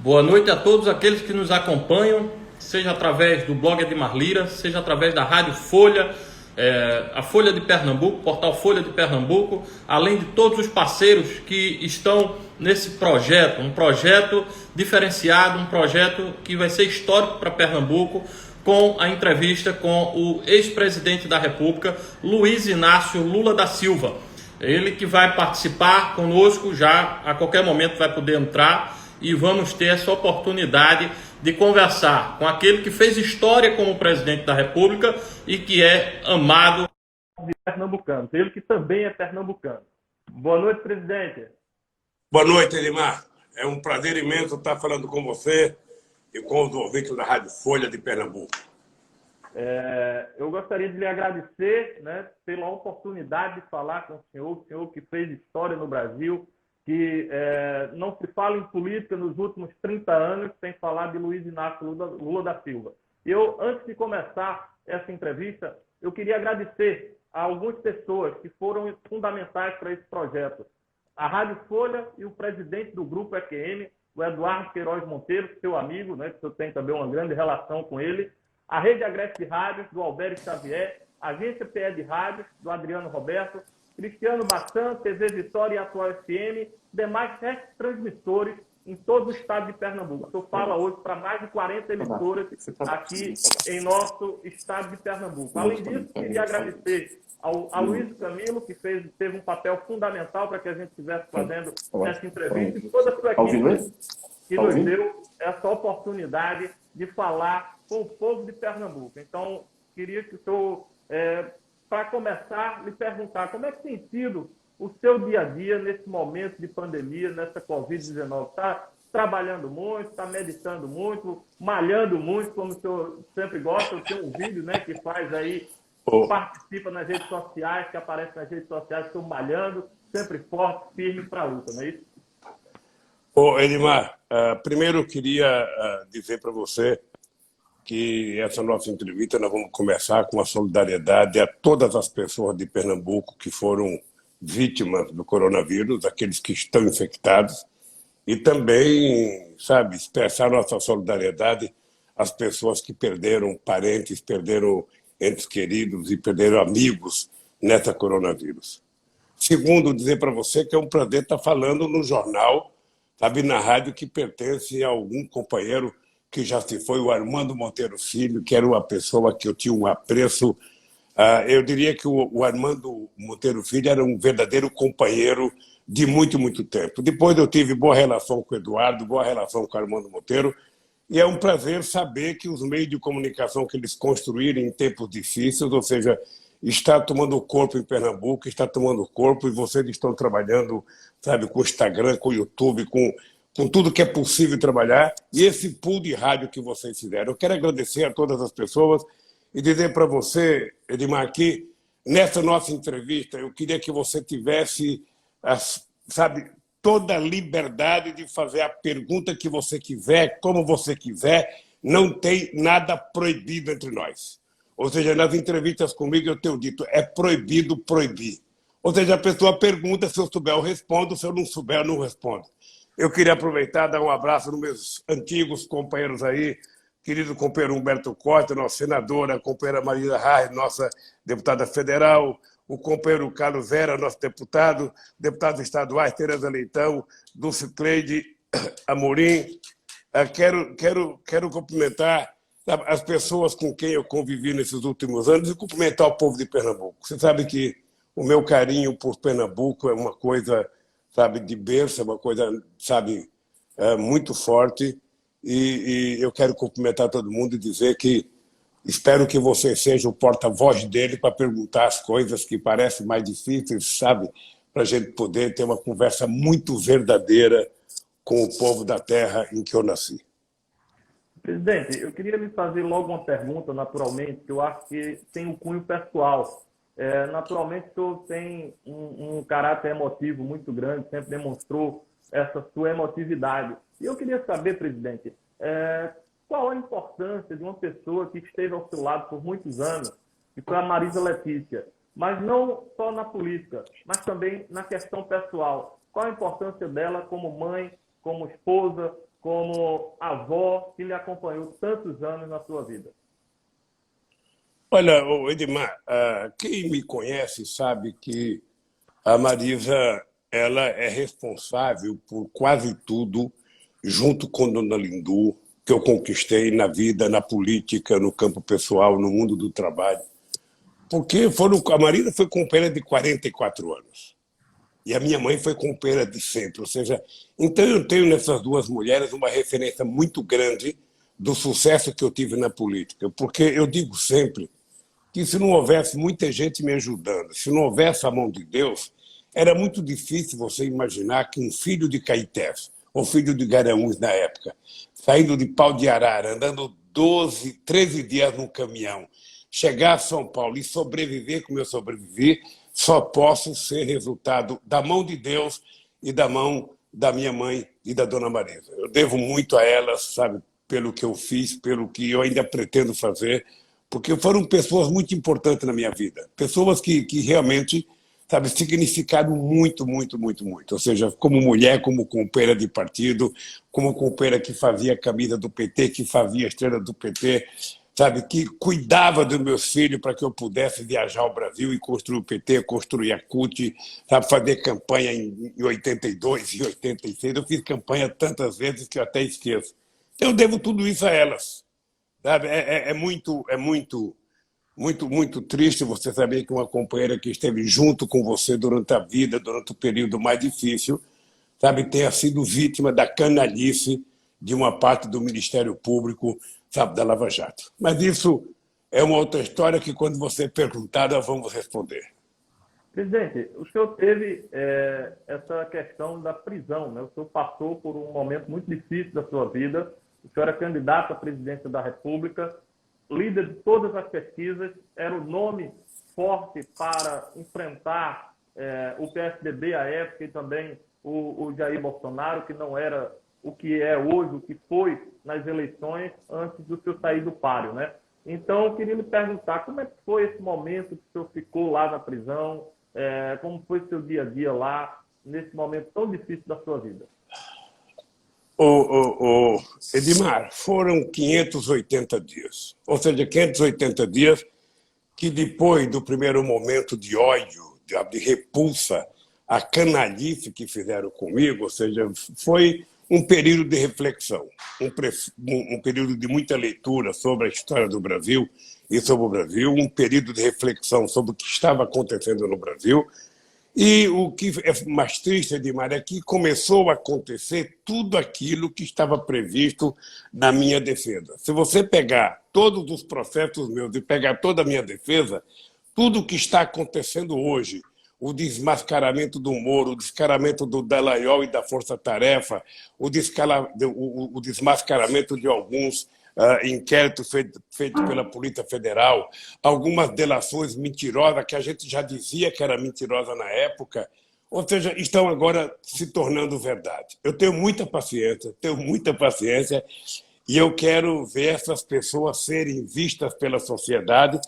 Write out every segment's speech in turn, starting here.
Boa noite a todos aqueles que nos acompanham, seja através do blog Edmar Lira, seja através da Rádio Folha, a Folha de Pernambuco, portal Folha de Pernambuco, além de todos os parceiros que estão nesse projeto, um projeto diferenciado, um projeto que vai ser histórico para Pernambuco, com a entrevista com o ex-presidente da República, Luiz Inácio Lula da Silva. Ele que vai participar conosco, já a qualquer momento vai poder entrar, e vamos ter essa oportunidade de conversar com aquele que fez história como presidente da República e que é amado de pernambucanos, ele que também é pernambucano. Boa noite, presidente. Boa noite, Edmar. É um prazer imenso estar falando com você e com os ouvintes da Rádio Folha de Pernambuco. Eu gostaria de lhe agradecer, né, pela oportunidade de falar com o senhor que fez história no Brasil, que não se fala em política nos últimos 30 anos sem falar de Luiz Inácio Lula da Silva. Antes de começar essa entrevista, eu queria agradecer a algumas pessoas que foram fundamentais para esse projeto. A Rádio Folha e o presidente do Grupo EQM, o Eduardo Queiroz Monteiro, seu amigo, né, que eu tenho também uma grande relação com ele, a Rede Agreste de Rádios, do Alberto Xavier, a Agência PE de Rádios, do Adriano Roberto, Cristiano Bassan, TV Vitória e Atual FM, demais 7 transmissores em todo o estado de Pernambuco. Eu falo hoje para mais de 40 emissoras aqui em nosso estado de Pernambuco. Além disso, queria agradecer ao Luiz Camilo, que teve um papel fundamental para que a gente estivesse fazendo essa entrevista, e toda a sua equipe que nos deu essa oportunidade de falar com o povo de Pernambuco. Então, queria que o senhor, para começar, lhe perguntar como é que tem sido o seu dia a dia nesse momento de pandemia, nessa Covid-19. Está trabalhando muito, está meditando muito, malhando muito, como o senhor sempre gosta. Eu tenho um vídeo, né, que faz aí, participa nas redes sociais, que aparece nas redes sociais, estou malhando, sempre forte, firme para a luta, não é isso? Edmar, primeiro eu queria dizer para você que essa nossa entrevista nós vamos começar com a solidariedade a todas as pessoas de Pernambuco que foram vítimas do coronavírus, aqueles que estão infectados, e também, expressar nossa solidariedade às pessoas que perderam parentes, perderam entes queridos e perderam amigos nessa coronavírus. Segundo, dizer para você que é um prazer estar falando no jornal, na rádio que pertence a algum companheiro que já se foi, o Armando Monteiro Filho, que era uma pessoa que eu tinha um apreço. Eu diria que o Armando Monteiro Filho era um verdadeiro companheiro de muito, muito tempo. Depois eu tive boa relação com o Eduardo, boa relação com o Armando Monteiro, e é um prazer saber que os meios de comunicação que eles construíram em tempos difíceis, ou seja, está tomando corpo em Pernambuco, está tomando corpo, e vocês estão trabalhando, com o Instagram, com o YouTube, com tudo que é possível trabalhar, e esse pool de rádio que vocês fizeram. Eu quero agradecer a todas as pessoas e dizer para você, Edmar, que nessa nossa entrevista eu queria que você tivesse, toda a liberdade de fazer a pergunta que você quiser, como você quiser, não tem nada proibido entre nós. Ou seja, nas entrevistas comigo eu tenho dito, é proibido proibir. Ou seja, a pessoa pergunta, se eu souber eu respondo, se eu não souber eu não respondo. Eu queria aproveitar e dar um abraço nos meus antigos companheiros aí, querido companheiro Humberto Costa, nossa senadora, a companheira Maria Reis, nossa deputada federal, o companheiro Carlos Vera, nosso deputado, deputados estaduais, Tereza Leitão, Dulce Cleide Amorim. Quero cumprimentar as pessoas com quem eu convivi nesses últimos anos e cumprimentar o povo de Pernambuco. Você sabe que o meu carinho por Pernambuco é uma coisa, de berço, é uma coisa, muito forte. E eu quero cumprimentar todo mundo e dizer que espero que você seja o porta-voz dele para perguntar as coisas que parecem mais difíceis, para a gente poder ter uma conversa muito verdadeira com o povo da terra em que eu nasci. Presidente, eu queria lhe fazer logo uma pergunta, naturalmente, que eu acho que tem um cunho pessoal. Naturalmente, o senhor tem um caráter emotivo muito grande, sempre demonstrou essa sua emotividade. E eu queria saber, presidente, qual a importância de uma pessoa que esteve ao seu lado por muitos anos, que foi a Marisa Letícia, mas não só na política, mas também na questão pessoal. Qual a importância dela como mãe, como esposa, como avó que lhe acompanhou tantos anos na sua vida? Olha, Edmar, quem me conhece sabe que a Marisa ela é responsável por quase tudo, junto com Dona Lindu, que eu conquistei na vida, na política, no campo pessoal, no mundo do trabalho. Porque a Marisa foi companheira de 44 anos. E a minha mãe foi companheira de sempre. Ou seja, então eu tenho nessas duas mulheres uma referência muito grande do sucesso que eu tive na política. Porque eu digo sempre que se não houvesse muita gente me ajudando, se não houvesse a mão de Deus, era muito difícil você imaginar que um filho de Caetés, ou filho de Garanhuns na época, saindo de Pau de Arara, andando 12, 13 dias num caminhão, chegar a São Paulo e sobreviver como eu sobrevivi, só posso ser resultado da mão de Deus e da mão da minha mãe e da Dona Marisa. Eu devo muito a elas, sabe, pelo que eu fiz, pelo que eu ainda pretendo fazer, porque foram pessoas muito importantes na minha vida. Pessoas que realmente, sabe, significaram muito, muito, muito, muito. Ou seja, como mulher, como companheira de partido, como companheira que fazia a camisa do PT, que fazia a estrela do PT, sabe, que cuidava dos meus filhos para que eu pudesse viajar ao Brasil e construir o PT, construir a CUT, sabe, fazer campanha em 82 e 86. Eu fiz campanha tantas vezes que eu até esqueço. Eu devo tudo isso a elas. Sabe? É muito triste você saber que uma companheira que esteve junto com você durante a vida, durante o período mais difícil, sabe, tenha sido vítima da canalice de uma parte do Ministério Público, sabe, da Lava Jato. Mas isso é uma outra história que, quando você perguntar, nós vamos responder. Presidente, o senhor teve essa questão da prisão, né? O senhor passou por um momento muito difícil da sua vida. O senhor era candidato à presidência da República, líder de todas as pesquisas, era o nome forte para enfrentar o PSDB à época e também o Jair Bolsonaro, que não era o que é hoje, o que foi nas eleições antes do senhor sair do páreo, né? Então, eu queria lhe perguntar, como é que foi esse momento que o senhor ficou lá na prisão, como foi o seu dia a dia lá, nesse momento tão difícil da sua vida? Edmar, foram 580 dias. Ou seja, 580 dias que, depois do primeiro momento de ódio, de repulsa, a canalice que fizeram comigo, ou seja, foi um período de reflexão, um período de muita leitura sobre a história do Brasil e sobre o Brasil, um período de reflexão sobre o que estava acontecendo no Brasil. E o que é mais triste, Edmar, é que começou a acontecer tudo aquilo que estava previsto na minha defesa. Se você pegar todos os processos meus e pegar toda a minha defesa, tudo o que está acontecendo hoje, o desmascaramento do Moro, o desmascaramento do Dallagnol e da Força Tarefa, o desmascaramento de alguns inquéritos feitos pela Polícia Federal, algumas delações mentirosas que a gente já dizia que era mentirosa na época, ou seja, estão agora se tornando verdade. Eu tenho muita paciência e eu quero ver essas pessoas serem vistas pela sociedade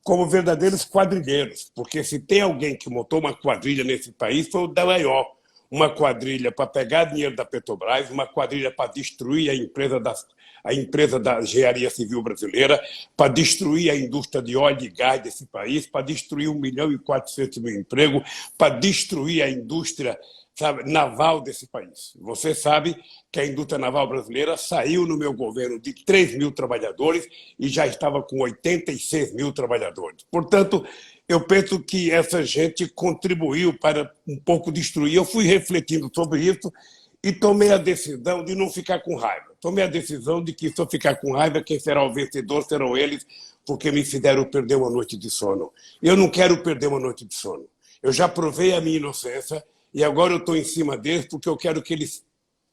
como verdadeiros quadrilheiros, porque se tem alguém que montou uma quadrilha nesse país foi o Dallagnol. Uma quadrilha para pegar dinheiro da Petrobras, uma quadrilha para destruir a empresa da engenharia civil brasileira, para destruir a indústria de óleo e gás desse país, para destruir 1.400.000 empregos, para destruir a indústria, sabe, naval desse país. Você sabe que a indústria naval brasileira saiu no meu governo de 3.000 trabalhadores e já estava com 86.000 trabalhadores. Portanto, eu penso que essa gente contribuiu para um pouco destruir. Eu fui refletindo sobre isso e tomei a decisão de não ficar com raiva. Tomei a decisão de que, se eu ficar com raiva, quem será o vencedor serão eles, porque me fizeram perder uma noite de sono. Eu não quero perder uma noite de sono. Eu já provei a minha inocência e agora eu estou em cima deles porque eu quero que eles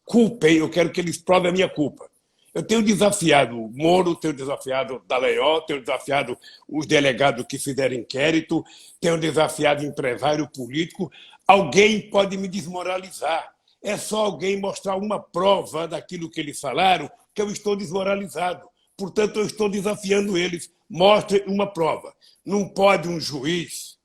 culpem, eu quero que eles provem a minha culpa. Eu tenho desafiado o Moro, tenho desafiado o Dallagnol, tenho desafiado os delegados que fizeram inquérito, tenho desafiado empresário político. Alguém pode me desmoralizar. É só alguém mostrar uma prova daquilo que eles falaram que eu estou desmoralizado. Portanto, eu estou desafiando eles. Mostre uma prova. Não pode um juiz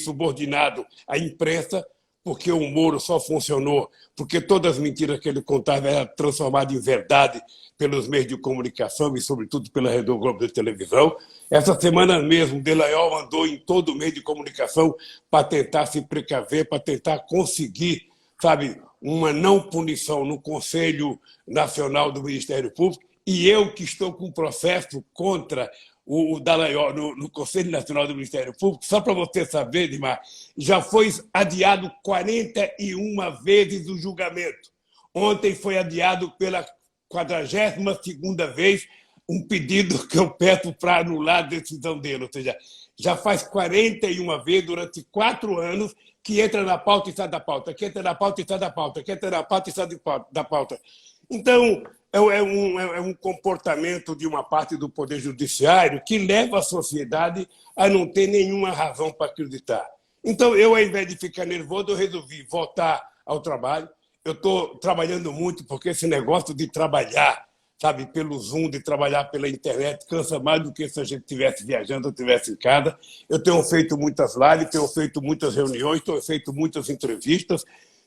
subordinado à imprensa, porque o Moro só funcionou porque todas as mentiras que ele contava eram transformadas em verdade pelos meios de comunicação e, sobretudo, pela Rede Globo de televisão. Essa semana mesmo, Dallagnol andou em todo o meio de comunicação para tentar se precaver, para tentar conseguir, sabe, uma não punição no Conselho Nacional do Ministério Público, e eu que estou com um processo contra o Dallagnol no Conselho Nacional do Ministério Público, só para você saber, Edmar, já foi adiado 41 vezes o julgamento. Ontem foi adiado pela 42ª vez um pedido que eu peço para anular a decisão dele. Ou seja, já faz 41 vezes durante 4 anos que entra na pauta e sai da pauta, que entra na pauta e sai da pauta, que entra na pauta e sai da pauta. Então, é um comportamento de uma parte do Poder Judiciário que leva a sociedade a não ter nenhuma razão para acreditar. Então, eu, ao invés de ficar nervoso, eu resolvi voltar ao trabalho. Eu estou trabalhando muito, porque esse negócio de trabalhar, sabe, pelo Zoom, de trabalhar pela internet, cansa mais do que se a gente estivesse viajando ou estivesse em casa. Eu tenho feito muitas lives, tenho feito muitas reuniões, tenho feito muitas entrevistas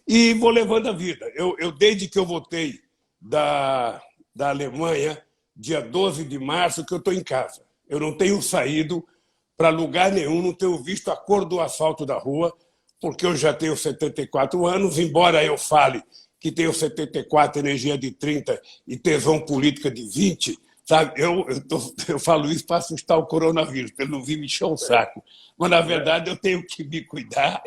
e vou levando a vida. Desde que eu voltei da Alemanha, dia 12 de março, que eu estou em casa. Eu não tenho saído para lugar nenhum, não tenho visto a cor do asfalto da rua, porque eu já tenho 74 anos, embora eu fale que tenho 74, energia de 30 e tesão política de 20, sabe? Eu falo isso para assustar o coronavírus, para ele não vir me encher o saco. Mas, na verdade, eu tenho que me cuidar,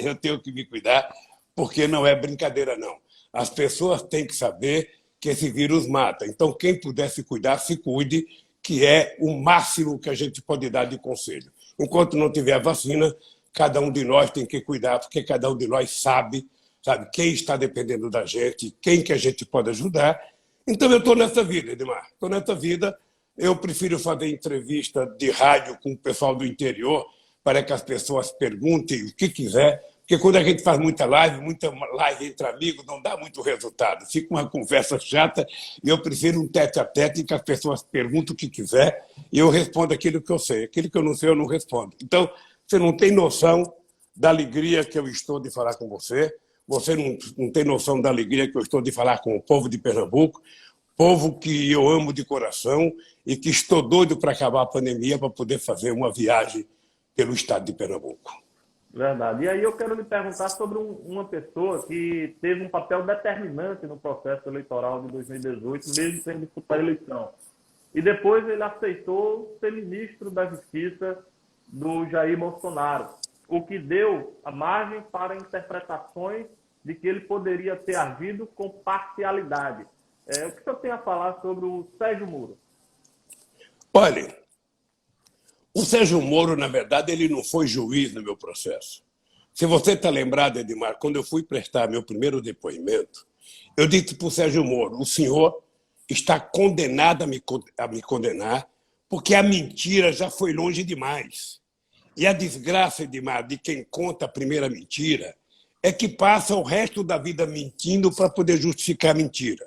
porque não é brincadeira, não. As pessoas têm que saber que esse vírus mata. Então, quem puder se cuidar, se cuide, que é o máximo que a gente pode dar de conselho. Enquanto não tiver vacina, cada um de nós tem que cuidar, porque cada um de nós sabe quem está dependendo da gente, quem que a gente pode ajudar. Então, eu estou nessa vida, Edmar. Estou nessa vida. Eu prefiro fazer entrevista de rádio com o pessoal do interior para que as pessoas perguntem o que quiser, porque quando a gente faz muita live entre amigos, não dá muito resultado. Fica uma conversa chata e eu prefiro um tete-a-tete em que as pessoas perguntam o que quiser e eu respondo aquilo que eu sei. Aquilo que eu não sei, eu não respondo. Então, você não tem noção da alegria que eu estou de falar com você. Você não tem noção da alegria que eu estou de falar com o povo de Pernambuco, povo que eu amo de coração e que estou doido para acabar a pandemia para poder fazer uma viagem pelo estado de Pernambuco. Verdade. E aí eu quero lhe perguntar sobre uma pessoa que teve um papel determinante no processo eleitoral de 2018, mesmo sem disputar a eleição. E depois ele aceitou ser ministro da Justiça do Jair Bolsonaro, o que deu a margem para interpretações de que ele poderia ter agido com parcialidade. O que o senhor tem a falar sobre o Sérgio Moro? Olha, o Sérgio Moro, na verdade, ele não foi juiz no meu processo. Se você está lembrado, Edmar, quando eu fui prestar meu primeiro depoimento, eu disse para o Sérgio Moro, o senhor está condenado a me condenar porque a mentira já foi longe demais. E a desgraça, Edmar, de quem conta a primeira mentira é que passa o resto da vida mentindo para poder justificar a mentira.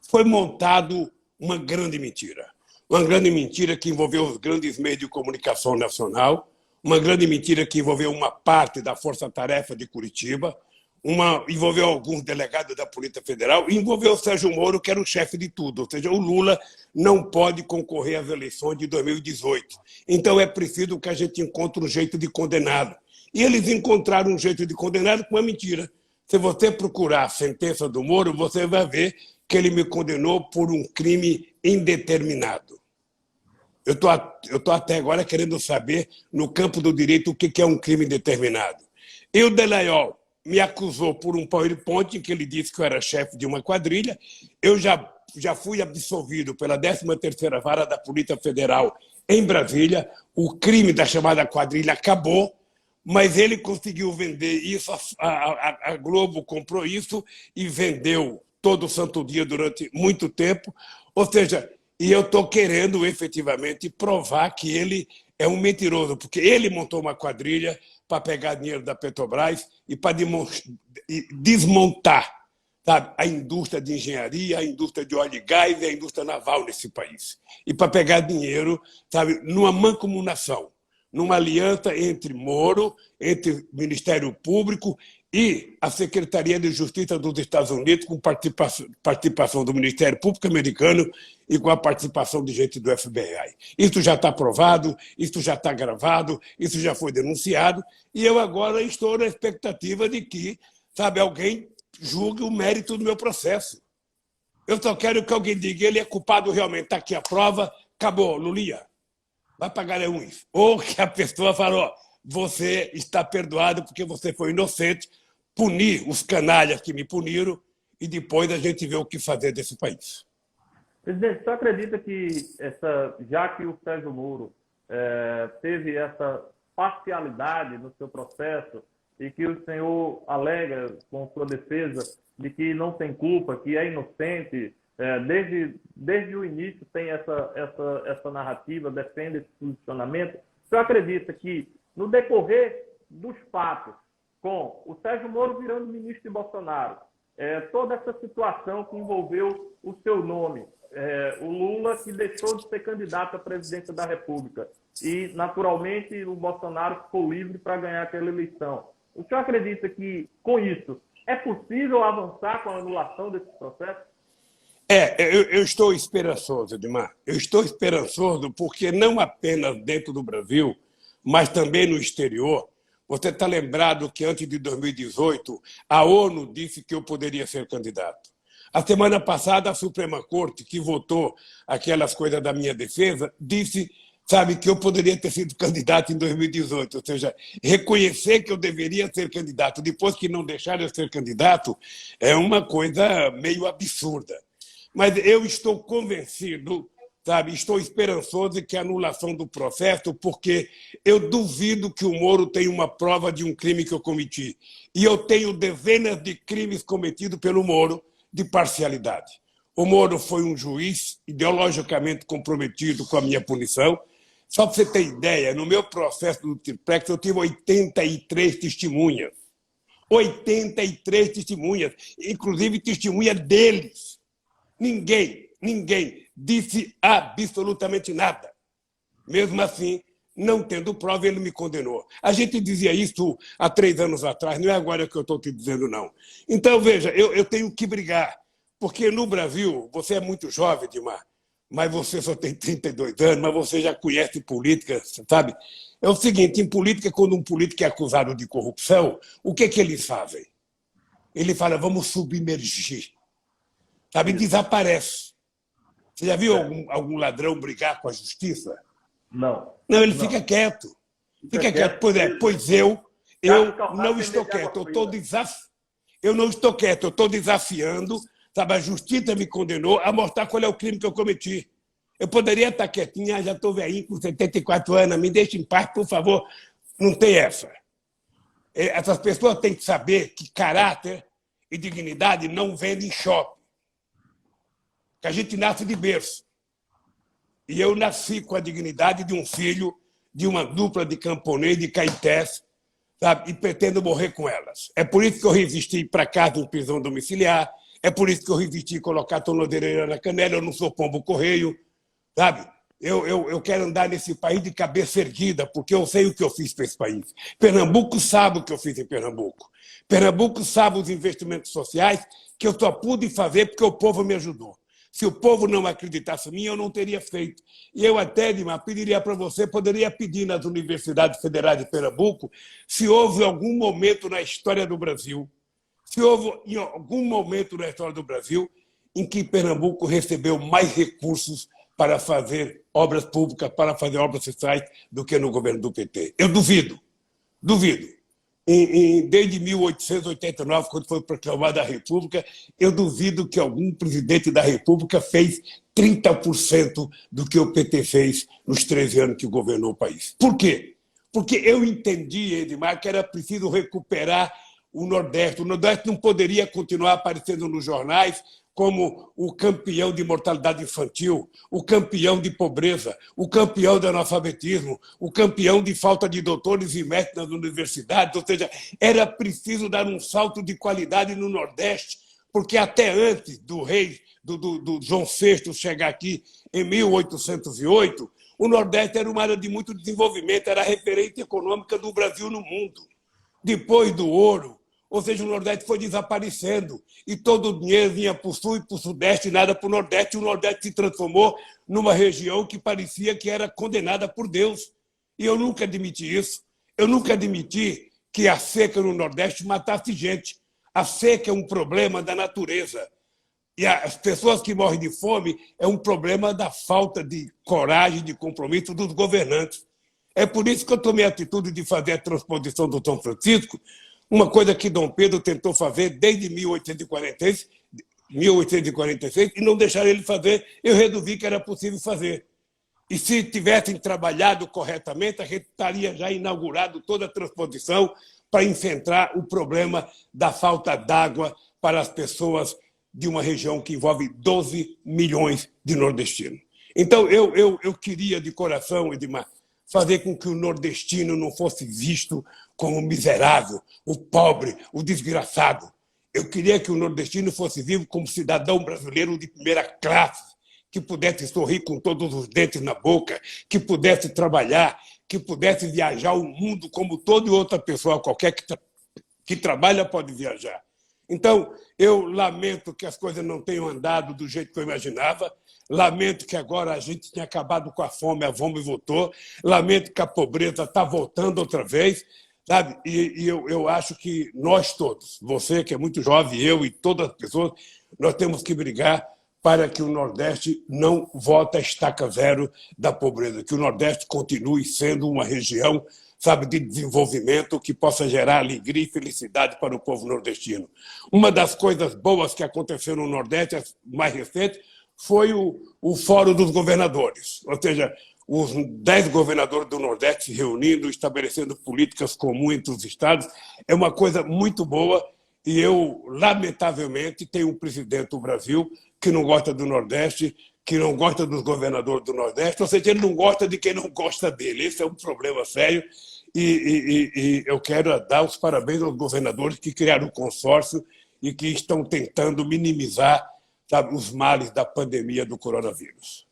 Foi montado uma grande mentira. Uma grande mentira que envolveu os grandes meios de comunicação nacional, uma grande mentira que envolveu uma parte da Força Tarefa de Curitiba, envolveu alguns delegados da Polícia Federal e envolveu o Sérgio Moro, que era o chefe de tudo. Ou seja, o Lula não pode concorrer às eleições de 2018. Então é preciso que a gente encontre um jeito de condená-lo. E eles encontraram um jeito de condená-lo com uma mentira. Se você procurar a sentença do Moro, você vai ver que ele me condenou por um crime indeterminado. Eu estou até agora querendo saber, no campo do direito, o que é um crime indeterminado. E o Dallagnol me acusou por um PowerPoint em que ele disse que eu era chefe de uma quadrilha. Eu já fui absolvido pela 13ª Vara da Polícia Federal em Brasília. O crime da chamada quadrilha acabou, mas ele conseguiu vender isso. A Globo comprou isso e vendeu todo santo dia durante muito tempo. Ou seja, e eu estou querendo efetivamente provar que ele é um mentiroso, porque ele montou uma quadrilha para pegar dinheiro da Petrobras e para desmontar, sabe, a indústria de engenharia, a indústria de óleo e gás e a indústria naval nesse país. E para pegar dinheiro, sabe, numa mancomunação, numa aliança entre Moro, entre Ministério Público e a Secretaria de Justiça dos Estados Unidos, com participação do Ministério Público americano e com a participação de gente do FBI. Isso já está aprovado, isso já está gravado, isso já foi denunciado, e eu agora estou na expectativa de que, sabe, alguém julgue o mérito do meu processo. Eu só quero que alguém diga, ele é culpado realmente, está aqui a prova, acabou, Lulinha, vai pagar uns. Ou que a pessoa falou, você está perdoado porque você foi inocente, punir os canalhas que me puniram e depois a gente vê o que fazer desse país. Presidente, você acredita que, já que o Sérgio Moro teve essa parcialidade no seu processo e que o senhor alega com sua defesa de que não tem culpa, que é inocente, desde o início tem essa narrativa, defende esse posicionamento, o senhor acredita que no decorrer dos fatos, com o Sérgio Moro virando ministro de Bolsonaro, toda essa situação que envolveu o seu nome, o Lula que deixou de ser candidato à presidência da República e, naturalmente, o Bolsonaro ficou livre para ganhar aquela eleição. O senhor acredita que, com isso, é possível avançar com a anulação desse processo? Eu estou esperançoso, Edmar. Eu estou esperançoso porque não apenas dentro do Brasil, mas também no exterior. Você está lembrado que antes de 2018, a ONU disse que eu poderia ser candidato. A semana passada, a Suprema Corte, que votou aquelas coisas da minha defesa, disse, sabe, que eu poderia ter sido candidato em 2018. Ou seja, reconhecer que eu deveria ser candidato depois que não deixaram eu ser candidato é uma coisa meio absurda. Mas eu estou convencido, sabe, estou esperançoso de que a anulação do processo, porque eu duvido que o Moro tenha uma prova de um crime que eu cometi. E eu tenho dezenas de crimes cometidos pelo Moro de parcialidade. O Moro foi um juiz ideologicamente comprometido com a minha punição. Só para você ter ideia, no meu processo do triplex eu tive 83 testemunhas. 83 testemunhas, inclusive testemunha deles. Ninguém disse absolutamente nada. Mesmo assim, não tendo prova, ele me condenou. A gente dizia isso há 3 anos atrás, não é agora que eu estou te dizendo, não. Então, veja, eu tenho que brigar, porque no Brasil, você é muito jovem, Edmar, mas você só tem 32 anos, mas você já conhece política, sabe? É o seguinte, em política, quando um político é acusado de corrupção, o que eles fazem? Ele fala, vamos submergir. Sabe, desaparece. Você já viu algum ladrão brigar com a justiça? Não. Não, ele fica quieto. Fica quieto. Pois eu não estou quieto. Eu não estou quieto, eu estou desafiando. Sabe, a justiça me condenou a mostrar qual é o crime que eu cometi. Eu poderia estar quietinho, já estou velhinho com 74 anos, me deixe em paz, por favor. Não tem essa. Essas pessoas têm que saber que caráter e dignidade não vendem em shopping. Que a gente nasce de berço. E eu nasci com a dignidade de um filho de uma dupla de camponês, de caetés, sabe? E pretendo morrer com elas. É por isso que eu resisti para casa em prisão domiciliar, é por isso que eu resisti colocar tornozeleira na canela, eu não sou pombo correio, sabe? Eu quero andar nesse país de cabeça erguida, porque eu sei o que eu fiz para esse país. Pernambuco sabe o que eu fiz em Pernambuco. Pernambuco sabe os investimentos sociais que eu só pude fazer porque o povo me ajudou. Se o povo não acreditasse em mim, eu não teria feito. E eu até, Edmar, pediria para você, poderia pedir nas universidades federais de Pernambuco, se houve algum momento na história do Brasil, em que Pernambuco recebeu mais recursos para fazer obras públicas, para fazer obras sociais, do que no governo do PT. Eu duvido. Desde 1889, quando foi proclamada a República, eu duvido que algum presidente da República fez 30% do que o PT fez nos 13 anos que governou o país. Por quê? Porque eu entendi, Edmar, que era preciso recuperar o Nordeste. O Nordeste não poderia continuar aparecendo nos jornais como o campeão de mortalidade infantil, o campeão de pobreza, o campeão de analfabetismo, o campeão de falta de doutores e mestres nas universidades. Ou seja, era preciso dar um salto de qualidade no Nordeste, porque até antes do rei, do João VI chegar aqui em 1808, o Nordeste era uma área de muito desenvolvimento, era a referência econômica do Brasil no mundo. Depois do ouro, Ou seja, o Nordeste foi desaparecendo e todo o dinheiro vinha para o Sul e para o Sudeste e nada para o Nordeste. E o Nordeste se transformou numa região que parecia que era condenada por Deus. E eu nunca admiti isso. Eu nunca admiti que a seca no Nordeste matasse gente. A seca é um problema da natureza. E as pessoas que morrem de fome é um problema da falta de coragem, de compromisso dos governantes. É por isso que eu tomei a atitude de fazer a transposição do São Francisco, uma coisa que Dom Pedro tentou fazer desde 1846 e não deixaram ele fazer. Eu resolvi que era possível fazer. E se tivessem trabalhado corretamente, a gente estaria já inaugurado toda a transposição para enfrentar o problema da falta d'água para as pessoas de uma região que envolve 12 milhões de nordestinos. Então, eu queria, de coração, Edmar, fazer com que o nordestino não fosse visto como miserável, o pobre, o desgraçado. Eu queria que o nordestino fosse visto como cidadão brasileiro de primeira classe, que pudesse sorrir com todos os dentes na boca, que pudesse trabalhar, que pudesse viajar o mundo como toda outra pessoa qualquer que trabalha pode viajar. Então, eu lamento que as coisas não tenham andado do jeito que eu imaginava, lamento que agora a gente tenha acabado com a fome voltou, lamento que a pobreza está voltando outra vez, sabe? E eu acho que nós todos, você que é muito jovem, eu e todas as pessoas, nós temos que brigar para que o Nordeste não volte à estaca zero da pobreza, que o Nordeste continue sendo uma região, sabe, de desenvolvimento que possa gerar alegria e felicidade para o povo nordestino. Uma das coisas boas que aconteceu no Nordeste, mais recente, foi o Fórum dos Governadores, ou seja, os 10 governadores do Nordeste se reunindo, estabelecendo políticas comuns entre os estados. É uma coisa muito boa e eu, lamentavelmente, tenho um presidente do Brasil que não gosta do Nordeste, que não gosta dos governadores do Nordeste, ou seja, ele não gosta de quem não gosta dele. Esse é um problema sério e eu quero dar os parabéns aos governadores que criaram o consórcio e que estão tentando minimizar, sabe, os males da pandemia do coronavírus.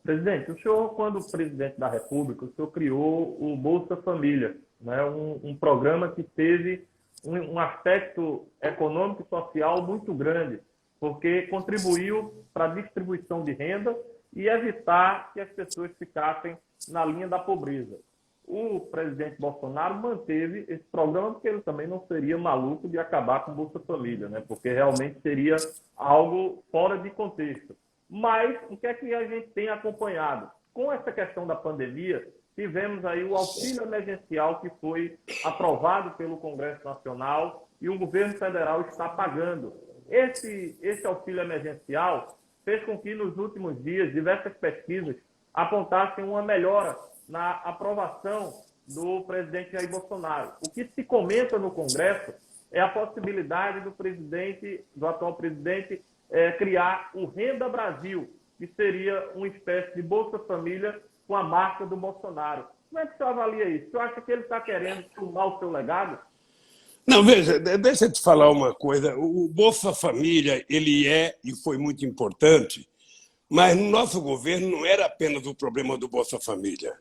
Presidente, o senhor, quando presidente da República, o senhor criou o Bolsa Família, né? um programa que teve um aspecto econômico e social muito grande, porque contribuiu para a distribuição de renda e evitar que as pessoas ficassem na linha da pobreza. O presidente Bolsonaro manteve esse programa porque ele também não seria maluco de acabar com o Bolsa Família, né? Porque realmente seria algo fora de contexto. Mas o que é que a gente tem acompanhado? Com essa questão da pandemia, tivemos aí o auxílio emergencial que foi aprovado pelo Congresso Nacional e o governo federal está pagando. Esse auxílio emergencial fez com que, nos últimos dias, diversas pesquisas apontassem uma melhora na aprovação do presidente Jair Bolsonaro. O que se comenta no Congresso é a possibilidade do atual presidente, criar o Renda Brasil, que seria uma espécie de Bolsa Família com a marca do Bolsonaro. Como é que o senhor avalia isso? O senhor acha que ele está querendo tomar o seu legado? Não, veja, deixa eu te falar uma coisa. O Bolsa Família, ele é e foi muito importante, mas no nosso governo não era apenas o problema do Bolsa Família.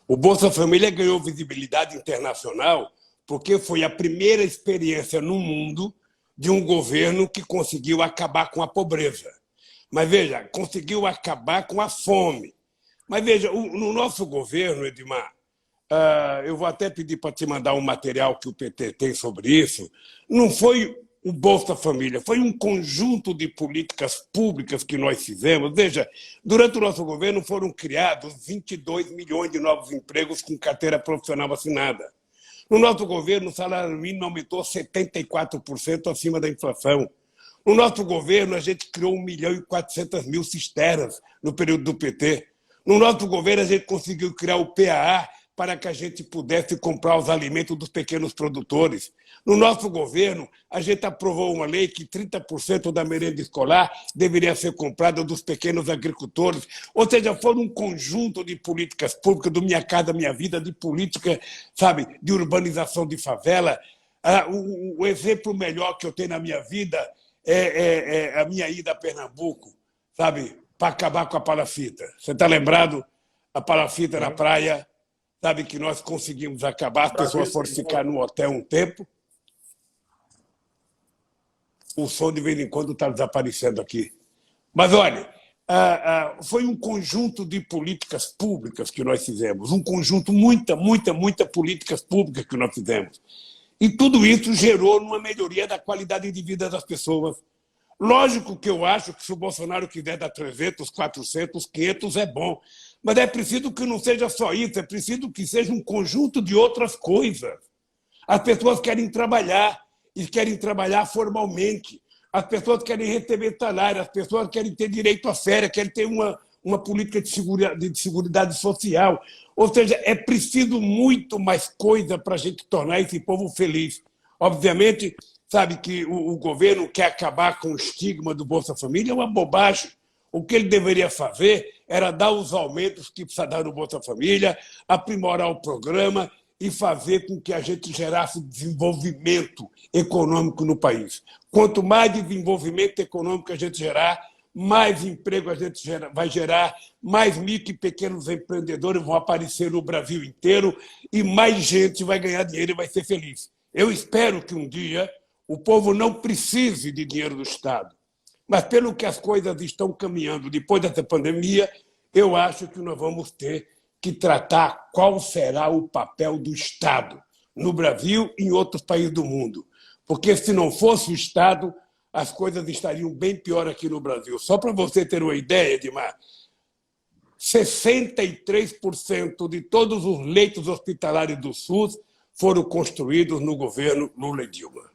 O Bolsa Família ganhou visibilidade internacional porque foi a primeira experiência no mundo de um governo que conseguiu acabar com a pobreza. Mas, veja, conseguiu acabar com a fome. Mas, veja, no nosso governo, Edmar, eu vou até pedir para te mandar um material que o PT tem sobre isso, não foi o Bolsa Família, foi um conjunto de políticas públicas que nós fizemos. Veja, durante o nosso governo foram criados 22 milhões de novos empregos com carteira profissional assinada. No nosso governo, o salário mínimo aumentou 74% acima da inflação. No nosso governo, a gente criou 1.400.000 cisternas no período do PT. No nosso governo, a gente conseguiu criar o PAA para que a gente pudesse comprar os alimentos dos pequenos produtores. No nosso governo, a gente aprovou uma lei que 30% da merenda escolar deveria ser comprada dos pequenos agricultores. Ou seja, foi um conjunto de políticas públicas, do Minha Casa Minha Vida, de política, sabe, de urbanização de favela. O exemplo melhor que eu tenho na minha vida é a minha ida a Pernambuco, sabe, para acabar com a palafita. Você está lembrado? A palafita na praia, sabe, que nós conseguimos acabar, as pessoas foram ficar no hotel um tempo. O som de vez em quando está desaparecendo aqui. Mas, olha, foi um conjunto de políticas públicas que nós fizemos, um conjunto, muita políticas públicas que nós fizemos. E tudo isso gerou uma melhoria da qualidade de vida das pessoas. Lógico que eu acho que se o Bolsonaro quiser dar 300, 400, 500 é bom, mas é preciso que não seja só isso, é preciso que seja um conjunto de outras coisas. As pessoas querem trabalhar e querem trabalhar formalmente. As pessoas querem receber salário, as pessoas querem ter direito à férias, querem ter uma política de seguridade social. Ou seja, é preciso muito mais coisa para a gente tornar esse povo feliz. Obviamente, sabe que o governo quer acabar com o estigma do Bolsa Família, é uma bobagem. O que ele deveria fazer era dar os aumentos que precisa dar no Bolsa Família, aprimorar o programa e fazer com que a gente gerasse desenvolvimento econômico no país. Quanto mais desenvolvimento econômico a gente gerar, mais emprego a gente vai gerar, mais micro e pequenos empreendedores vão aparecer no Brasil inteiro e mais gente vai ganhar dinheiro e vai ser feliz. Eu espero que um dia o povo não precise de dinheiro do Estado. Mas, pelo que as coisas estão caminhando depois dessa pandemia, eu acho que nós vamos ter que tratar qual será o papel do Estado no Brasil e em outros países do mundo. Porque, se não fosse o Estado, as coisas estariam bem pior aqui no Brasil. Só para você ter uma ideia, Edmar, 63% de todos os leitos hospitalares do SUS foram construídos no governo Lula e Dilma.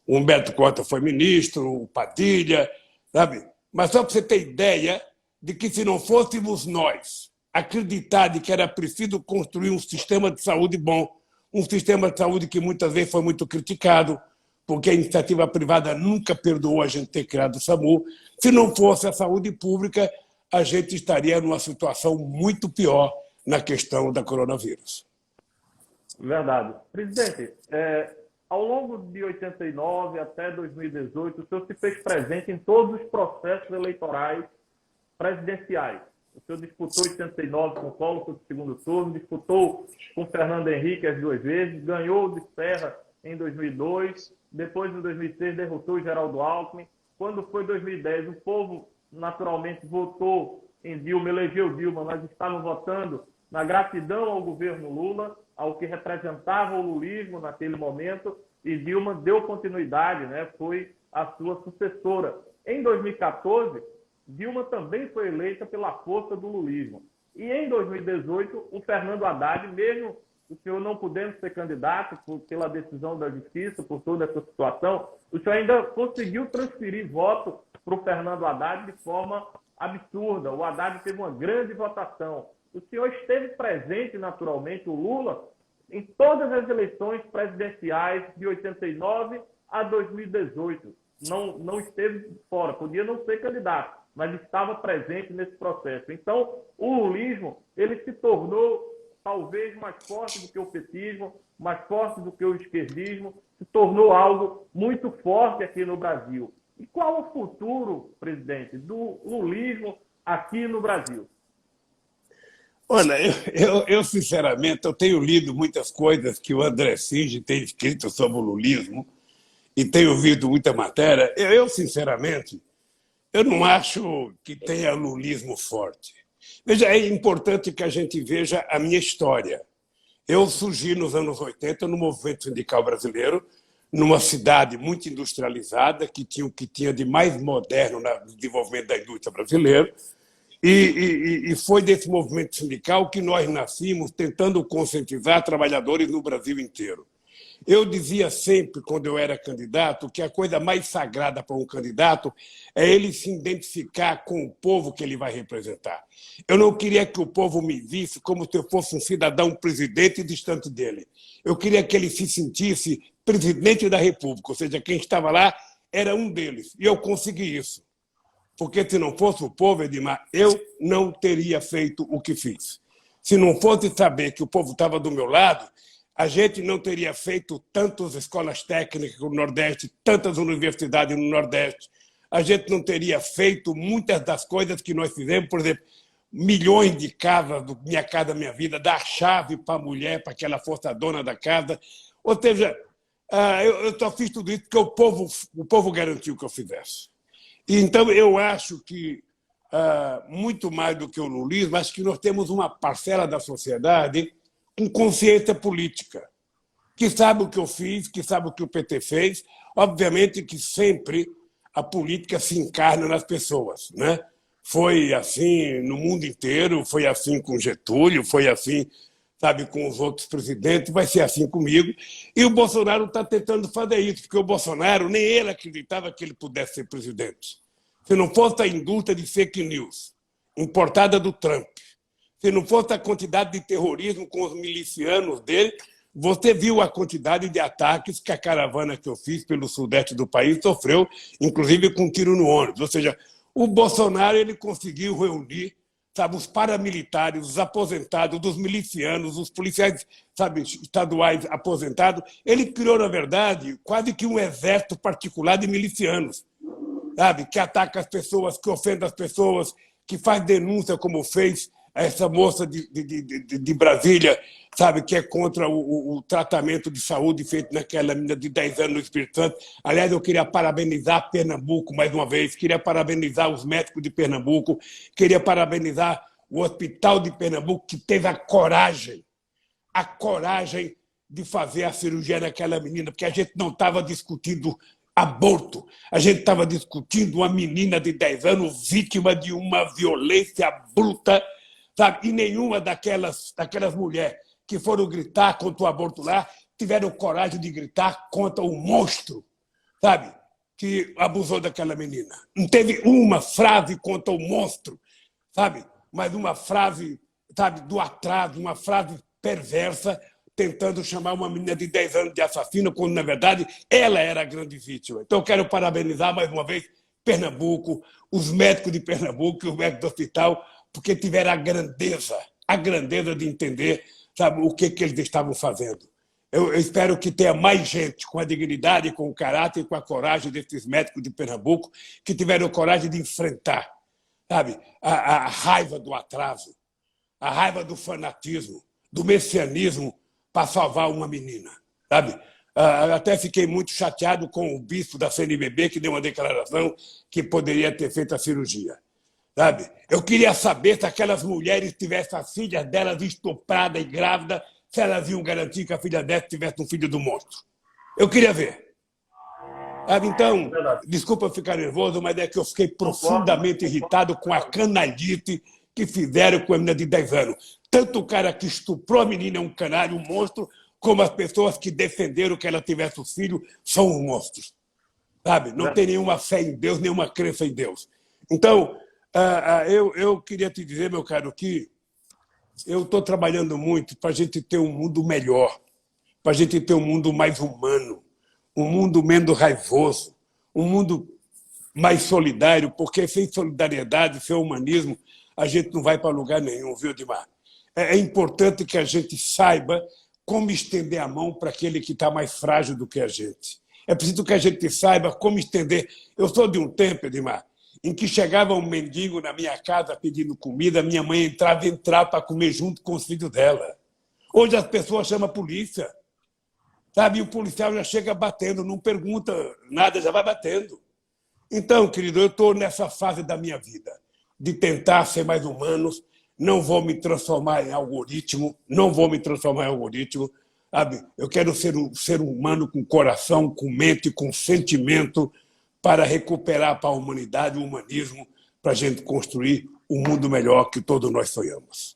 O Humberto Costa foi ministro, o Padilha, sabe? Mas só para você ter ideia de que, se não fôssemos nós acreditar de que era preciso construir um sistema de saúde bom, um sistema de saúde que muitas vezes foi muito criticado, porque a iniciativa privada nunca perdoou a gente ter criado o SAMU. Se não fosse a saúde pública, a gente estaria numa situação muito pior na questão da coronavírus. Verdade. Presidente, ao longo de 89 até 2018, o senhor se fez presente em todos os processos eleitorais presidenciais. O senhor disputou 89 com o Collor no segundo turno, disputou com Fernando Henrique as 2 vezes, ganhou de Serra em 2002, depois em 2006 derrotou o Geraldo Alckmin. Quando foi 2010, o povo naturalmente votou em Dilma, elegeu Dilma. Nós estávamos votando na gratidão ao governo Lula, ao que representava o lulismo naquele momento, e Dilma deu continuidade, né? Foi a sua sucessora. Em 2014, Dilma também foi eleita pela força do lulismo. E em 2018, o Fernando Haddad, mesmo o senhor não podendo ser candidato pela decisão da Justiça, por toda essa situação, o senhor ainda conseguiu transferir voto para o Fernando Haddad de forma absurda. O Haddad teve uma grande votação. O senhor esteve presente, naturalmente, o Lula, em todas as eleições presidenciais de 89 a 2018. Não esteve fora, podia não ser candidato, mas estava presente nesse processo. Então, o lulismo ele se tornou talvez mais forte do que o petismo, mais forte do que o esquerdismo, se tornou algo muito forte aqui no Brasil. E qual o futuro, presidente, do lulismo aqui no Brasil? Olha, eu sinceramente, eu tenho lido muitas coisas que o André Singe tem escrito sobre o lulismo e tenho ouvido muita matéria. Eu sinceramente, eu não acho que tenha lulismo forte. Veja, é importante que a gente veja a minha história. Eu surgi nos anos 80 no movimento sindical brasileiro, numa cidade muito industrializada, que tinha o que tinha de mais moderno no desenvolvimento da indústria brasileira, e foi desse movimento sindical que nós nascemos tentando conscientizar trabalhadores no Brasil inteiro. Eu dizia sempre, quando eu era candidato, que a coisa mais sagrada para um candidato é ele se identificar com o povo que ele vai representar. Eu não queria que o povo me visse como se eu fosse um cidadão presidente distante dele. Eu queria que ele se sentisse presidente da República, ou seja, quem estava lá era um deles. E eu consegui isso. Porque se não fosse o povo, Edmar, eu não teria feito o que fiz. Se não fosse saber que o povo estava do meu lado, a gente não teria feito tantas escolas técnicas no Nordeste, tantas universidades no Nordeste. A gente não teria feito muitas das coisas que nós fizemos, por exemplo, milhões de casas, do Minha Casa Minha Vida, dar chave para a mulher, para que ela fosse a dona da casa. Ou seja, Eu só fiz tudo isso porque o povo garantiu que eu fizesse. E, então, eu acho que, muito mais do que o lulismo, acho que nós temos uma parcela da sociedade com consciência política, que sabe o que eu fiz, que sabe o que o PT fez. Obviamente que sempre a política se encarna nas pessoas, né? Foi assim no mundo inteiro, foi assim com Getúlio, foi assim, sabe, com os outros presidentes, vai ser assim comigo. E o Bolsonaro está tentando fazer isso, porque o Bolsonaro, nem ele acreditava que ele pudesse ser presidente. Se não fosse a indústria de fake news importada do Trump, se não fosse a quantidade de terrorismo com os milicianos dele, você viu a quantidade de ataques que a caravana que eu fiz pelo sudeste do país sofreu, inclusive com um tiro no ônibus. Ou seja, o Bolsonaro ele conseguiu reunir, sabe, os paramilitares, os aposentados, dos milicianos, os policiais, sabe, estaduais aposentados. Ele criou, na verdade, quase que um exército particular de milicianos, sabe, que ataca as pessoas, que ofende as pessoas, que faz denúncia, como fez essa moça de Brasília, sabe, que é contra o tratamento de saúde feito naquela menina de 10 anos no Espírito Santo. Aliás, eu queria parabenizar Pernambuco mais uma vez, queria parabenizar os médicos de Pernambuco, queria parabenizar o Hospital de Pernambuco, que teve a coragem de fazer a cirurgia naquela menina, porque a gente não estava discutindo aborto, a gente estava discutindo uma menina de 10 anos vítima de uma violência bruta, sabe? E nenhuma daquelas mulheres que foram gritar contra o aborto lá tiveram coragem de gritar contra o monstro, sabe, que abusou daquela menina. Não teve uma frase contra o monstro, sabe, mas uma frase, sabe, do atraso, uma frase perversa, tentando chamar uma menina de 10 anos de assassina, quando, na verdade, ela era a grande vítima. Então, eu quero parabenizar mais uma vez Pernambuco, os médicos de Pernambuco e os médicos do hospital, porque tiveram a grandeza de entender, sabe, o que eles estavam fazendo. Eu espero que tenha mais gente com a dignidade, com o caráter e com a coragem desses médicos de Pernambuco que tiveram coragem de enfrentar, sabe, a raiva do atraso, a raiva do fanatismo, do messianismo para salvar uma menina, sabe? Até fiquei muito chateado com o bispo da CNBB, que deu uma declaração que poderia ter feito a cirurgia, sabe? Eu queria saber se aquelas mulheres tivessem as filhas delas estupradas e grávidas, se elas iam garantir que a filha delas tivesse um filho do monstro. Eu queria ver. Sabe? Então, desculpa ficar nervoso, mas é que eu fiquei profundamente irritado com a canalhite que fizeram com a menina de 10 anos. Tanto o cara que estuprou a menina é um canalha, um monstro, como as pessoas que defenderam que ela tivesse os filhos são uns monstros. Sabe? Não tem nenhuma fé em Deus, nenhuma crença em Deus. Então, eu queria te dizer, meu caro, que eu estou trabalhando muito para a gente ter um mundo melhor, para a gente ter um mundo mais humano, um mundo menos raivoso, um mundo mais solidário, porque sem solidariedade, sem humanismo, a gente não vai para lugar nenhum, viu, Dimar? É importante que a gente saiba como estender a mão para aquele que está mais frágil do que a gente. É preciso que a gente saiba como estender. Eu sou de um tempo, Edmar, em que chegava um mendigo na minha casa pedindo comida, minha mãe entrava para comer junto com os filhos dela. Hoje as pessoas chamam a polícia, sabe? E o policial já chega batendo, não pergunta nada, já vai batendo. Então, querido, eu estou nessa fase da minha vida, de tentar ser mais humanos. Não vou me transformar em algoritmo, sabe? Eu quero ser um ser humano com coração, com mente, com sentimento, para recuperar para a humanidade o humanismo, para a gente construir um mundo melhor que todos nós sonhamos.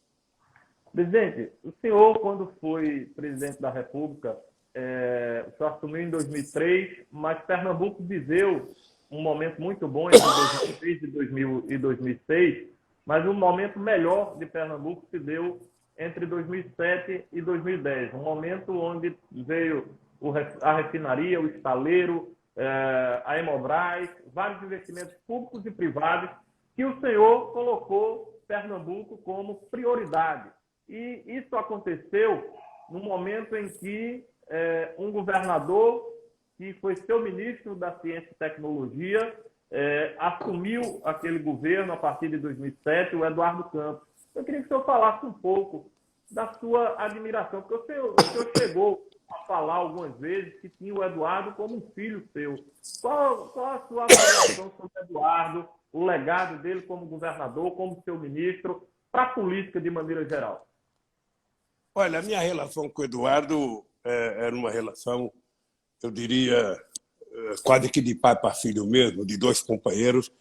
Presidente, o senhor, quando foi presidente da República, o senhor assumiu em 2003, mas Pernambuco viveu um momento muito bom entre 2003 e 2006, mas um momento melhor de Pernambuco se deu entre 2007 e 2010, um momento onde veio a refinaria, o estaleiro, a Hemobras, vários investimentos públicos e privados, que o senhor colocou Pernambuco como prioridade. E isso aconteceu no momento em que um governador, que foi seu ministro da Ciência e Tecnologia, assumiu aquele governo a partir de 2007, o Eduardo Campos. Eu queria que o senhor falasse um pouco da sua admiração, porque o senhor chegou a falar algumas vezes que tinha o Eduardo como um filho seu. Qual a sua avaliação sobre o Eduardo, o legado dele como governador, como seu ministro, para a política de maneira geral? Olha, a minha relação com o Eduardo era uma relação, eu diria, quase que de pai para filho mesmo, de dois companheiros,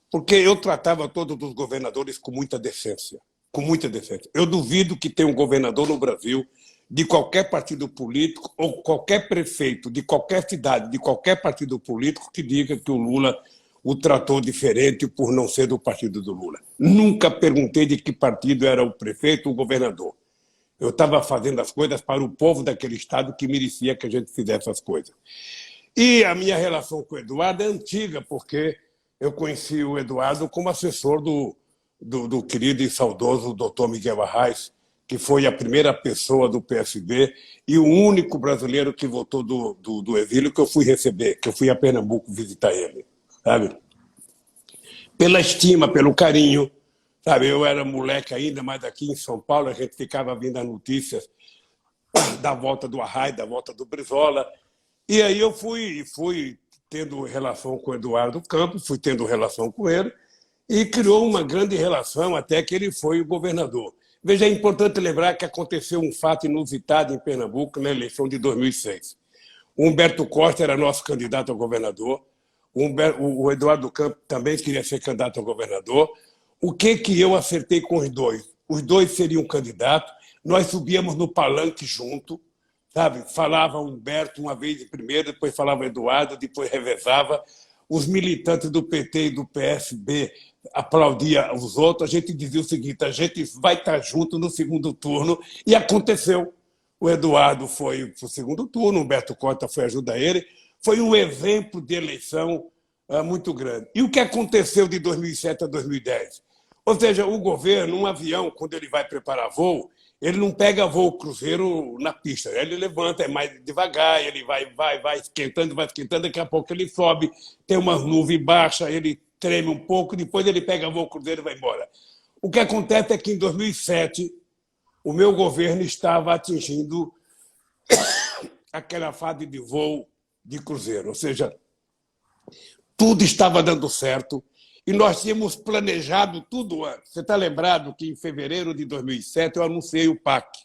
porque eu tratava todos os governadores com muita decência. Com muita decência. Eu duvido que tenha um governador no Brasil, de qualquer partido político, ou qualquer prefeito de qualquer cidade, de qualquer partido político, que diga que o Lula o tratou diferente por não ser do partido do Lula. Nunca perguntei de que partido era o prefeito ou o governador. Eu estava fazendo as coisas para o povo daquele estado que merecia que a gente fizesse as coisas. E a minha relação com o Eduardo é antiga, porque eu conheci o Eduardo como assessor do querido e saudoso doutor Miguel Arraes, que foi a primeira pessoa do PSB e o único brasileiro que voltou do exílio que eu fui receber, que eu fui a Pernambuco visitar ele, sabe? Pela estima, pelo carinho, sabe? Eu era moleque ainda, mas aqui em São Paulo a gente ficava vendo as notícias da volta do Arraes, da volta do Brizola, e aí eu fui tendo relação com o Eduardo Campos, fui tendo relação com ele, e criou uma grande relação até que ele foi o governador. Veja, é importante lembrar que aconteceu um fato inusitado em Pernambuco na eleição de 2006. O Humberto Costa era nosso candidato a governador, o Eduardo Campos também queria ser candidato a governador. O que eu acertei com os dois? Os dois seriam candidatos, nós subíamos no palanque junto, sabe? Falava o Humberto uma vez de primeiro, depois falava o Eduardo, depois revezava. Os militantes do PT e do PSB aplaudiam os outros, a gente dizia o seguinte: a gente vai estar junto no segundo turno, e aconteceu. O Eduardo foi para o segundo turno, o Humberto Costa foi ajudar ele, foi um exemplo de eleição muito grande. E o que aconteceu de 2007 a 2010? Ou seja, o governo, um avião, quando ele vai preparar voo, ele não pega voo cruzeiro na pista, ele levanta, é mais devagar, ele vai esquentando, daqui a pouco ele sobe, tem uma nuvem baixa, ele treme um pouco, depois ele pega voo cruzeiro e vai embora. O que acontece é que em 2007 o meu governo estava atingindo aquela fase de voo de cruzeiro, ou seja, tudo estava dando certo, e nós tínhamos planejado tudo antes. Você está lembrado que em fevereiro de 2007 eu anunciei o PAC.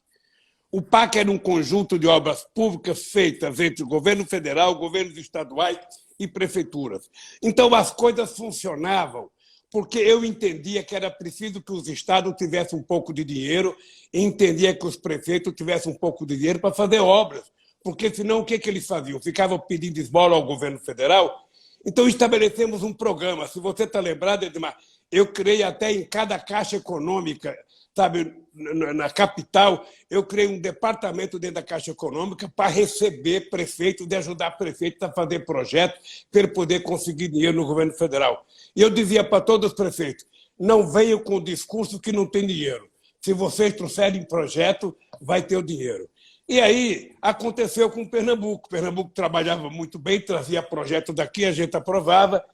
O PAC era um conjunto de obras públicas feitas entre o governo federal, governos estaduais e prefeituras. Então as coisas funcionavam porque eu entendia que era preciso que os estados tivessem um pouco de dinheiro e entendia que os prefeitos tivessem um pouco de dinheiro para fazer obras, porque senão o que eles faziam? Ficavam pedindo esmola ao governo federal. Então, estabelecemos um programa. Se você está lembrado, Edmar, eu criei até em cada caixa econômica, sabe, na capital, eu criei um departamento dentro da Caixa Econômica para receber prefeitos, de ajudar prefeitos a fazer projetos para ele poder conseguir dinheiro no governo federal. E eu dizia para todos os prefeitos: não venham com o discurso que não tem dinheiro. Se vocês trouxerem projeto, vai ter o dinheiro. E aí aconteceu com Pernambuco. Pernambuco trabalhava muito bem, trazia projeto daqui, a gente aprovava,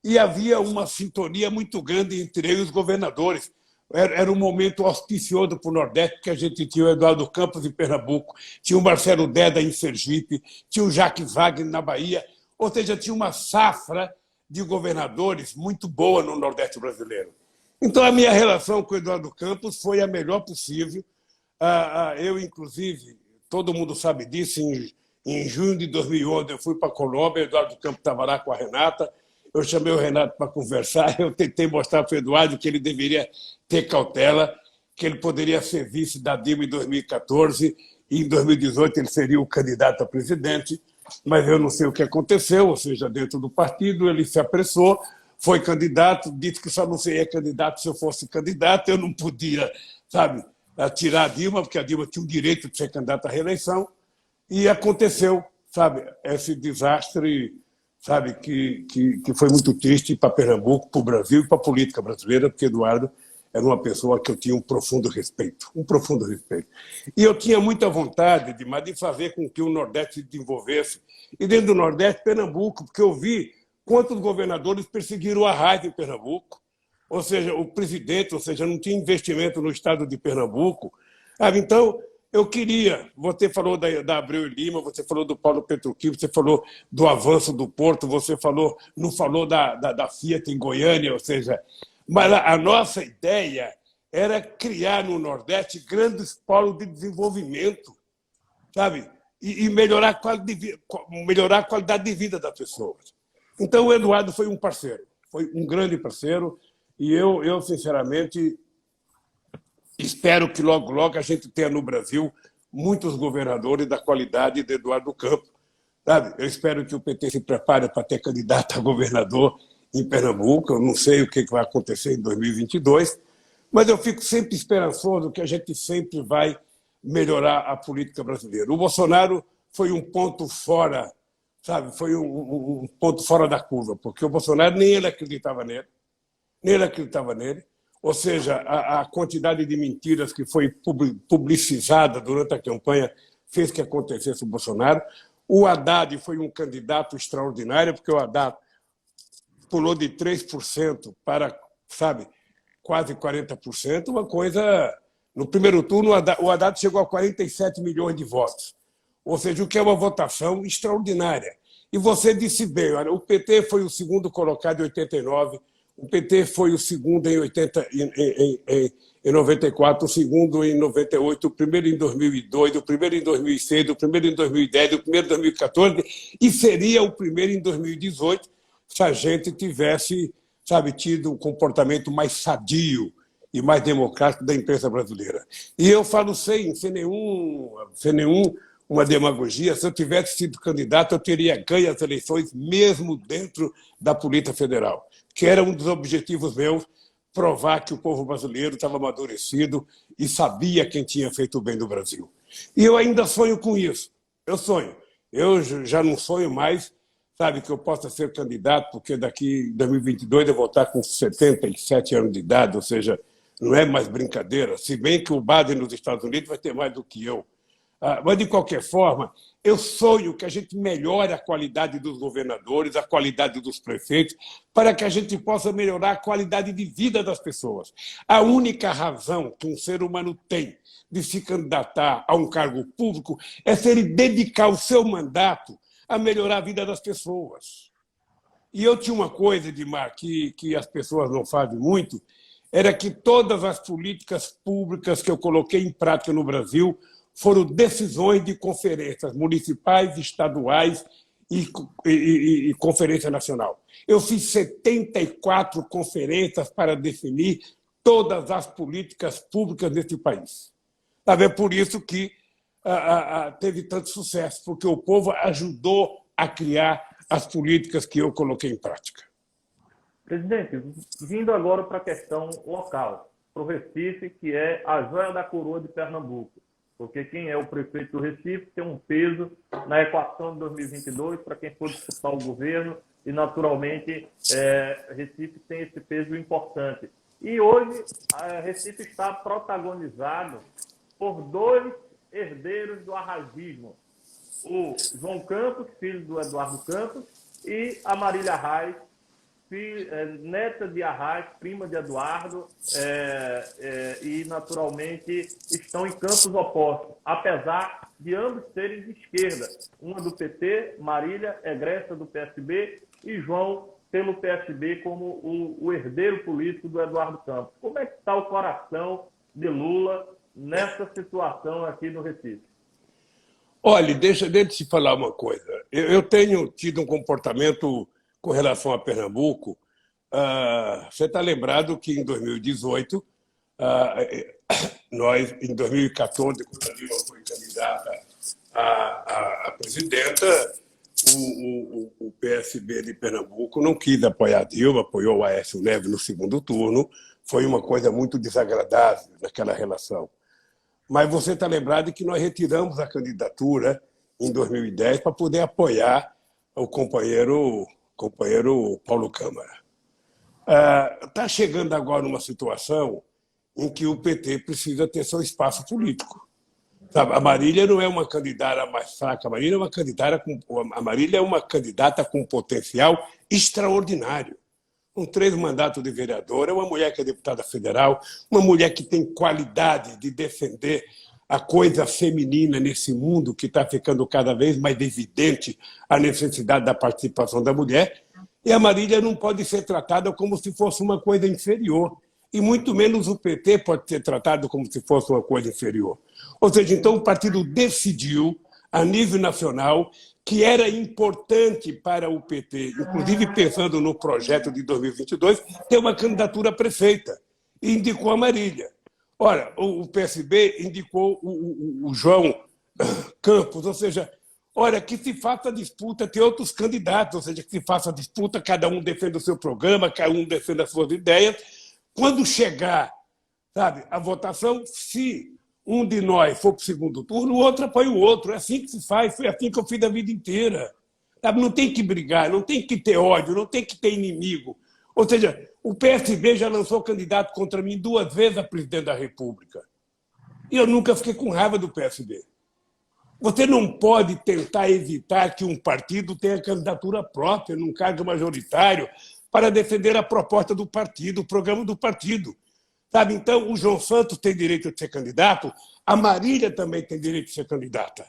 e havia uma sintonia muito grande entre eu e os governadores. Era um momento auspicioso para o Nordeste, porque a gente tinha o Eduardo Campos em Pernambuco, tinha o Marcelo Deda em Sergipe, tinha o Jacques Wagner na Bahia, ou seja, tinha uma safra de governadores muito boa no Nordeste brasileiro. Então, a minha relação com o Eduardo Campos foi a melhor possível. Eu, inclusive, todo mundo sabe disso, em junho de 2011 eu fui para a Colômbia, o Eduardo Campos estava lá com a Renata, eu chamei o Renato para conversar, eu tentei mostrar para o Eduardo que ele deveria ter cautela, que ele poderia ser vice da Dilma em 2014, e em 2018 ele seria o candidato a presidente, mas eu não sei o que aconteceu, ou seja, dentro do partido ele se apressou, foi candidato, disse que só não seria candidato se eu fosse candidato, eu não podia, sabe, tirar a Dilma, porque a Dilma tinha o direito de ser candidata à reeleição, e aconteceu, sabe, esse desastre, sabe, que foi muito triste para Pernambuco, para o Brasil e para a política brasileira, porque Eduardo era uma pessoa que eu tinha um profundo respeito. E eu tinha muita vontade de fazer com que o Nordeste se desenvolvesse. E dentro do Nordeste, Pernambuco, porque eu vi quantos governadores perseguiram o Arraes em Pernambuco. Ou seja, o presidente, ou seja, não tinha investimento no estado de Pernambuco. Então, Eu queria, você falou da Abreu e Lima, você falou do Paulo Petroquim, você falou do avanço do Porto, você não falou da Fiat em Goiânia, ou seja, mas a nossa ideia era criar no Nordeste grandes polos de desenvolvimento, sabe? E melhorar a qualidade de vida das pessoas. Então, o Eduardo foi um parceiro, foi um grande parceiro, e eu sinceramente, espero que logo, logo a gente tenha no Brasil muitos governadores da qualidade de Eduardo Campos. Sabe? Eu espero que o PT se prepare para ter candidato a governador em Pernambuco. Eu não sei o que vai acontecer em 2022, mas eu fico sempre esperançoso que a gente sempre vai melhorar a política brasileira. O Bolsonaro foi um ponto fora, sabe? Foi um ponto fora da curva, porque o Bolsonaro nem ele acreditava nele. Ou seja, a quantidade de mentiras que foi publicizada durante a campanha fez que acontecesse o Bolsonaro. O Haddad foi um candidato extraordinário, porque o Haddad pulou de 3% para, sabe, quase 40%, uma coisa... No primeiro turno, o Haddad chegou a 47 milhões de votos, ou seja, o que é uma votação extraordinária. E você disse bem, olha, o PT foi o segundo colocado em 89, o PT foi o segundo em 94, o segundo em 98, o primeiro em 2002, o primeiro em 2006, o primeiro em 2010, o primeiro em 2014, e seria o primeiro em 2018 se a gente tivesse, sabe, tido um comportamento mais sadio e mais democrático da imprensa brasileira. E eu falo sem nenhuma demagogia, se eu tivesse sido candidato, eu teria ganho as eleições mesmo dentro da Polícia Federal, que era um dos objetivos meus, provar que o povo brasileiro estava amadurecido e sabia quem tinha feito o bem do Brasil. E eu ainda sonho com isso. Eu sonho. Eu já não sonho mais, sabe, que eu possa ser candidato, porque daqui em 2022 eu vou estar com 77 anos de idade, ou seja, não é mais brincadeira, se bem que o Biden nos Estados Unidos vai ter mais do que eu. Mas, de qualquer forma, eu sonho que a gente melhore a qualidade dos governadores, a qualidade dos prefeitos, para que a gente possa melhorar a qualidade de vida das pessoas. A única razão que um ser humano tem de se candidatar a um cargo público é se ele dedicar o seu mandato a melhorar a vida das pessoas. E eu tinha uma coisa, Edmar, que as pessoas não fazem muito, era que todas as políticas públicas que eu coloquei em prática no Brasil foram decisões de conferências municipais, estaduais e Conferência Nacional. Eu fiz 74 conferências para definir todas as políticas públicas desse país. É por isso que teve tanto sucesso, porque o povo ajudou a criar as políticas que eu coloquei em prática. Presidente, vindo agora para a questão local, para o Recife, que é a joia da coroa de Pernambuco, porque quem é o prefeito do Recife tem um peso na equação de 2022 para quem for disputar o governo e, naturalmente, Recife tem esse peso importante. E hoje, Recife está protagonizado por dois herdeiros do arraizismo, o João Campos, filho do Eduardo Campos, e a Marília Reis, neta de Arraes, prima de Eduardo, e, naturalmente, estão em campos opostos, apesar de ambos serem de esquerda. Uma do PT, Marília, egressa do PSB, e João pelo PSB como o herdeiro político do Eduardo Campos. Como é que está o coração de Lula nessa situação aqui no Recife? Olha, deixa eu te falar uma coisa. Eu tenho tido um comportamento com relação a Pernambuco. Você está lembrado que em 2018, nós, em 2014, quando a Dilma foi candidata a presidenta, o PSB de Pernambuco não quis apoiar a Dilma, apoiou o Aécio Neves no segundo turno. Foi uma coisa muito desagradável naquela relação. Mas você está lembrado que nós retiramos a candidatura em 2010 para poder apoiar o companheiro Paulo Câmara. Está chegando agora uma situação em que o PT precisa ter seu espaço político. Sabe, a Marília não é uma candidata mais fraca, a Marília é uma candidata com potencial extraordinário. Com 3 mandatos de vereadora, é uma mulher que é deputada federal, uma mulher que tem qualidade de defender a coisa feminina nesse mundo que está ficando cada vez mais evidente a necessidade da participação da mulher, e a Marília não pode ser tratada como se fosse uma coisa inferior, e muito menos o PT pode ser tratado como se fosse uma coisa inferior. Ou seja, então o partido decidiu, a nível nacional, que era importante para o PT, inclusive pensando no projeto de 2022, ter uma candidatura a prefeita, e indicou a Marília. Ora, o PSB indicou o João Campos, ou seja, olha, que se faça disputa, tem outros candidatos, ou seja, que se faça disputa, cada um defenda o seu programa, cada um defenda as suas ideias. Quando chegar, sabe, a votação, se um de nós for para o segundo turno, o outro apoia o outro. É assim que se faz, foi assim que eu fiz a vida inteira. Sabe? Não tem que brigar, não tem que ter ódio, não tem que ter inimigo. Ou seja, o PSB já lançou candidato contra mim 2 vezes a presidente da República. E eu nunca fiquei com raiva do PSB. Você não pode tentar evitar que um partido tenha candidatura própria num cargo majoritário para defender a proposta do partido, o programa do partido. Sabe? Então, o João Santos tem direito de ser candidato, a Marília também tem direito de ser candidata.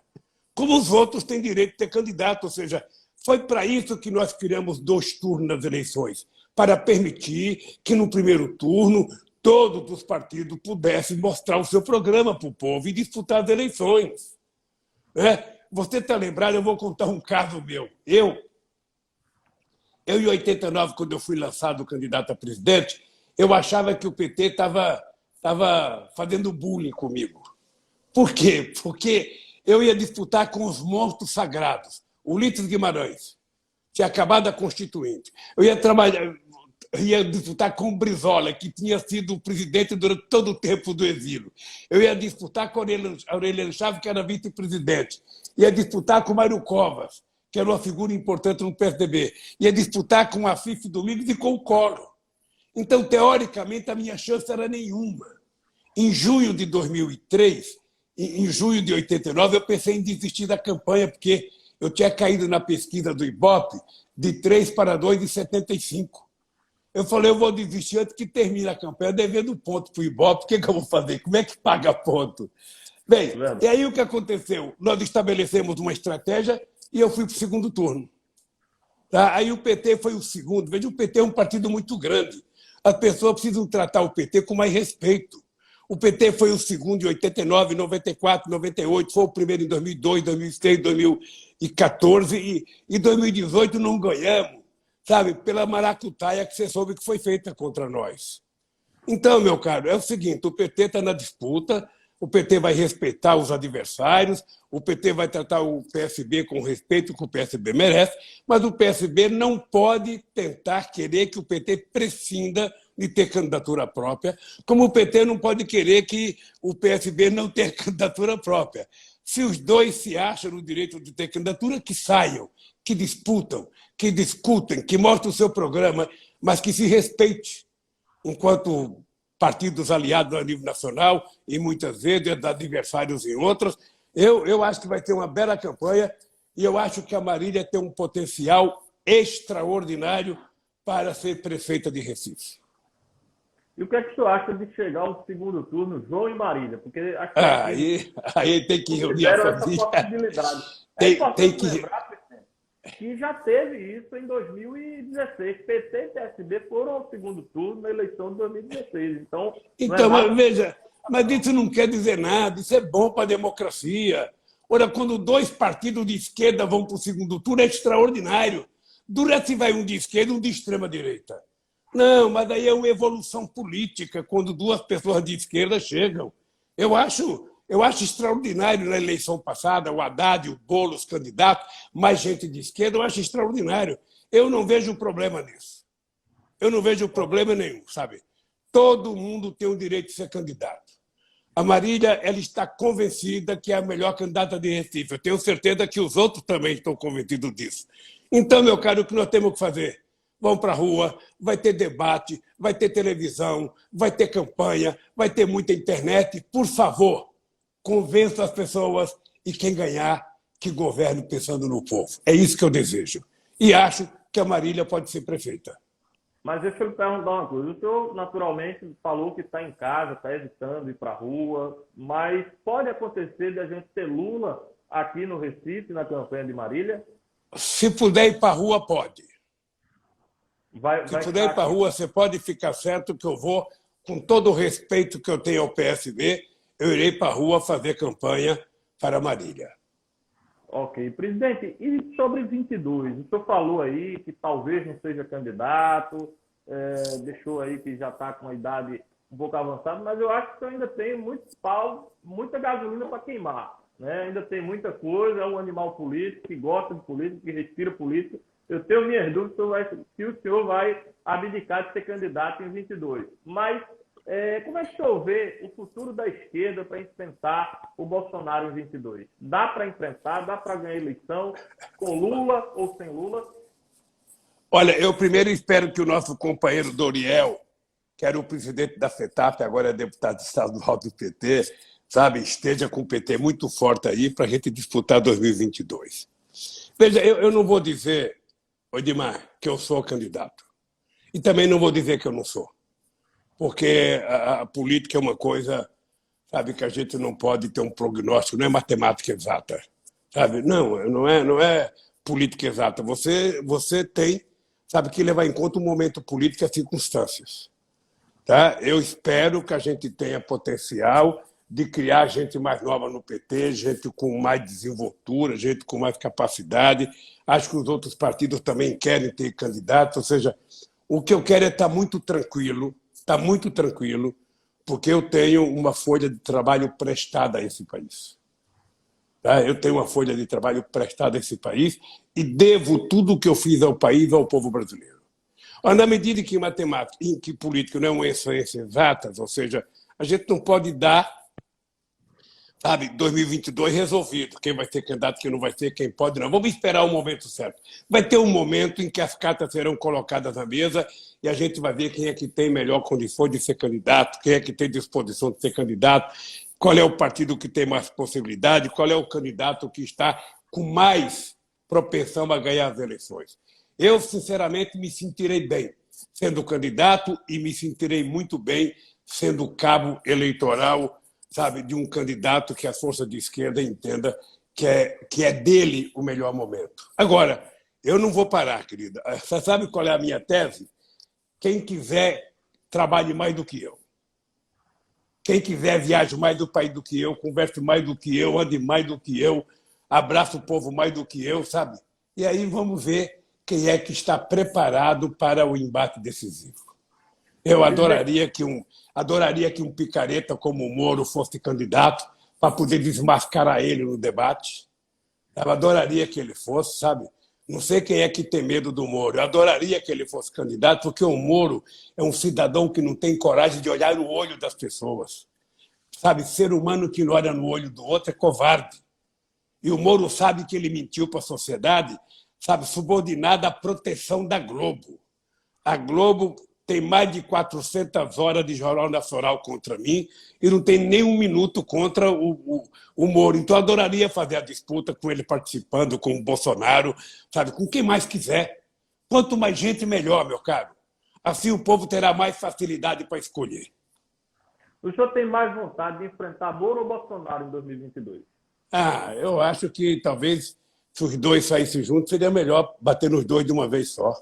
Como os outros têm direito de ser candidato. Ou seja, foi para isso que nós criamos 2 turnos nas eleições, para permitir que, no primeiro turno, todos os partidos pudessem mostrar o seu programa para o povo e disputar as eleições. Você está lembrado? Eu vou contar um caso meu. Eu, em 89, quando eu fui lançado candidato a presidente, eu achava que o PT estava fazendo bullying comigo. Por quê? Porque eu ia disputar com os monstros sagrados. O Ulisses Guimarães tinha acabado a Constituinte. Eu ia disputar com o Brizola, que tinha sido presidente durante todo o tempo do exílio. Eu ia disputar com a Aureliano Chaves, que era vice-presidente. Ia disputar com o Mário Covas, que era uma figura importante no PSDB. Ia disputar com a Fife Domingos e com o Collor. Então, teoricamente, a minha chance era nenhuma. Em junho de 2003, em junho de 89, eu pensei em desistir da campanha, porque eu tinha caído na pesquisa do Ibope de 3 para 2,75. Eu falei, eu vou desistir antes que termine a campanha, devendo ponto para o Ibope. O que eu vou fazer? Como é que paga ponto? Bem, e aí o que aconteceu? Nós estabelecemos uma estratégia e eu fui para o segundo turno. Tá? Aí o PT foi o segundo. Veja, o PT é um partido muito grande. As pessoas precisam tratar o PT com mais respeito. O PT foi o segundo em 89, 94, 98, foi o primeiro em 2002, 2006, 2014 e em 2018 não ganhamos, sabe, pela maracutaia que você soube que foi feita contra nós. Então, meu caro, é o seguinte, o PT está na disputa, o PT vai respeitar os adversários, o PT vai tratar o PSB com o respeito que o PSB merece, mas o PSB não pode tentar querer que o PT prescinda de ter candidatura própria, como o PT não pode querer que o PSB não tenha candidatura própria. Se os dois se acham no direito de ter candidatura, que saiam, que disputam, que discutem, que mostrem o seu programa, mas que se respeite enquanto partidos aliados a nível nacional e muitas vezes adversários em outros. Eu acho que vai ter uma bela campanha e eu acho que a Marília tem um potencial extraordinário para ser prefeita de Recife. E o que é que tu acha de chegar ao segundo turno, João e Marília? Porque acho que aí tem que reunir a família. Essa possibilidade. Tem que lembrar, presidente, que já teve isso em 2016. PT e PSB foram ao segundo turno na eleição de 2016. Então, mas veja, mas isso não quer dizer nada. Isso é bom para a democracia. Ora, quando 2 partidos de esquerda vão para o segundo turno, é extraordinário. Dura se vai um de esquerda e um de extrema-direita. Não, mas aí é uma evolução política, quando 2 pessoas de esquerda chegam. Eu acho extraordinário na eleição passada, o Haddad, o Boulos, os candidatos, mais gente de esquerda, eu acho extraordinário. Eu não vejo problema nisso. Eu não vejo problema nenhum, sabe? Todo mundo tem o direito de ser candidato. A Marília, ela está convencida que é a melhor candidata de Recife. Eu tenho certeza que os outros também estão convencidos disso. Então, meu caro, o que nós temos que fazer? Vão para a rua, vai ter debate, vai ter televisão, vai ter campanha, vai ter muita internet. Por favor, convença as pessoas e quem ganhar, que governe pensando no povo. É isso que eu desejo. E acho que a Marília pode ser prefeita. Mas deixa eu lhe perguntar uma coisa. O senhor, naturalmente, falou que está em casa, está evitando ir para a rua, mas pode acontecer de a gente ter Lula aqui no Recife, na campanha de Marília? Se puder ir para a rua, pode. Se Vai puder ir para a rua, você pode ficar certo que eu vou, com todo o respeito que eu tenho ao PSB, eu irei para a rua fazer campanha para Marília. Ok. Presidente, e sobre 22? O senhor falou aí que talvez não seja candidato, deixou aí que já está com uma idade um pouco avançada, mas eu acho que o senhor ainda tem muito pau, muita gasolina para queimar, né? Ainda tem muita coisa, é um animal político, que gosta de política, que respira política. Eu tenho minhas dúvidas se o senhor vai abdicar de ser candidato em 22. Mas como é que o senhor vê o futuro da esquerda para enfrentar o Bolsonaro em 22? Dá para enfrentar? Dá para ganhar eleição com Lula ou sem Lula? Olha, eu primeiro espero que o nosso companheiro Doriel, que era o presidente da FETAP, agora é deputado estadual do PT, sabe, esteja com o PT muito forte aí para a gente disputar 2022. Veja, eu não vou dizer, Odimar, que eu sou candidato. E também não vou dizer que eu não sou. Porque a política é uma coisa, sabe, que a gente não pode ter um prognóstico, não é matemática exata, sabe? Não é política exata. Você tem, sabe, que levar em conta o momento político e as circunstâncias. Tá? Eu espero que a gente tenha potencial de criar gente mais nova no PT, gente com mais desenvoltura, gente com mais capacidade. Acho que os outros partidos também querem ter candidatos, ou seja, o que eu quero é estar muito tranquilo, porque eu tenho uma folha de trabalho prestada a esse país. Tá? Eu tenho uma folha de trabalho prestada a esse país e devo tudo o que eu fiz ao país, ao povo brasileiro. Mas, na medida que matemática, em que política não é uma ciência exata, ou seja, a gente não pode dar, sabe, 2022 resolvido, quem vai ser candidato, quem não vai ser, quem pode não. Vamos esperar o momento certo. Vai ter um momento em que as cartas serão colocadas na mesa e a gente vai ver quem é que tem melhor condição de ser candidato, quem é que tem disposição de ser candidato, qual é o partido que tem mais possibilidade, qual é o candidato que está com mais propensão a ganhar as eleições. Eu, sinceramente, me sentirei bem sendo candidato e me sentirei muito bem sendo cabo eleitoral, sabe, de um candidato que a força de esquerda entenda que é dele o melhor momento. Agora, eu não vou parar, querida. Você sabe qual é a minha tese? Quem quiser, trabalhe mais do que eu. Quem quiser, viaje mais do país do que eu, converse mais do que eu, ande mais do que eu, abraça o povo mais do que eu, sabe? E aí vamos ver quem é que está preparado para o embate decisivo. Eu adoraria que um picareta como o Moro fosse candidato para poder desmascarar ele no debate. Eu adoraria que ele fosse, sabe? Não sei quem é que tem medo do Moro. Eu adoraria que ele fosse candidato, porque o Moro é um cidadão que não tem coragem de olhar no olho das pessoas. Sabe, ser humano que não olha no olho do outro é covarde. E o Moro sabe que ele mentiu para a sociedade, sabe, subordinado à proteção da Globo. A Globo tem mais de 400 horas de Jornal Nacional contra mim e não tem nem um minuto contra o Moro. Então, eu adoraria fazer a disputa com ele participando, com o Bolsonaro, sabe, com quem mais quiser. Quanto mais gente, melhor, meu caro. Assim o povo terá mais facilidade para escolher. O senhor tem mais vontade de enfrentar Moro ou Bolsonaro em 2022? Eu acho que talvez, se os dois saíssem juntos, seria melhor bater nos dois de uma vez só.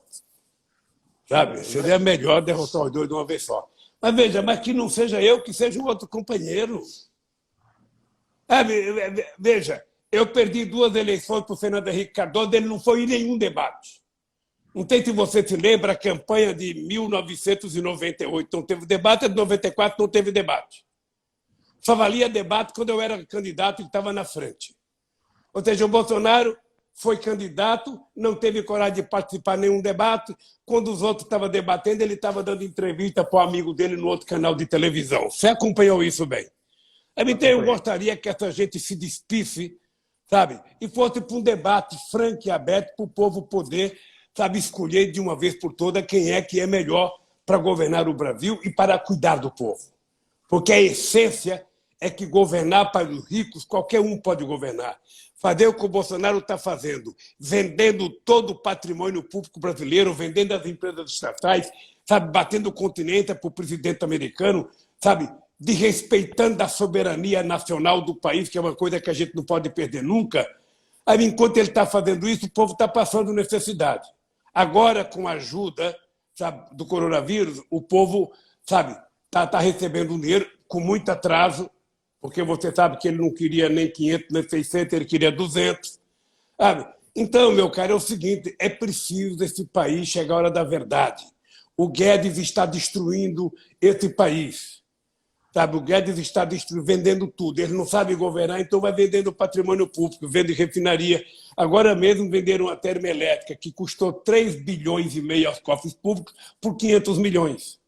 Sabe? Seria melhor derrotar os dois de uma vez só. Mas veja, mas que não seja eu, que seja um outro companheiro. Veja, eu perdi 2 eleições para o Fernando Henrique Cardoso, ele não foi em nenhum debate. Não sei se você se lembra, a campanha de 1998 não teve debate, a de 94 não teve debate. Só valia debate quando eu era candidato e estava na frente. Ou seja, o Bolsonaro foi candidato, não teve coragem de participar de nenhum debate. Quando os outros estavam debatendo, ele estava dando entrevista para o amigo dele no outro canal de televisão. Você acompanhou isso bem? Então, eu gostaria que essa gente se despisse, sabe, e fosse para um debate franco e aberto para o povo poder, sabe, escolher de uma vez por todas quem é que é melhor para governar o Brasil e para cuidar do povo. Porque a essência é que governar para os ricos, qualquer um pode governar. Fazer o que o Bolsonaro está fazendo, vendendo todo o patrimônio público brasileiro, vendendo as empresas estatais, sabe, batendo o continente para o presidente americano, sabe, desrespeitando a soberania nacional do país, que é uma coisa que a gente não pode perder nunca. Aí, enquanto ele está fazendo isso, o povo está passando necessidade. Agora, com a ajuda, sabe, do coronavírus, o povo, sabe, tá recebendo um dinheiro com muito atraso, porque você sabe que ele não queria nem 500, nem 600, ele queria 200. Sabe? Então, meu caro, é o seguinte, é preciso esse país chegar à hora da verdade. O Guedes está destruindo esse país. Sabe? O Guedes está vendendo tudo. Ele não sabe governar, então vai vendendo patrimônio público, vende refinaria. Agora mesmo venderam uma termoelétrica que custou 3,5 bilhões aos cofres públicos por 500 milhões.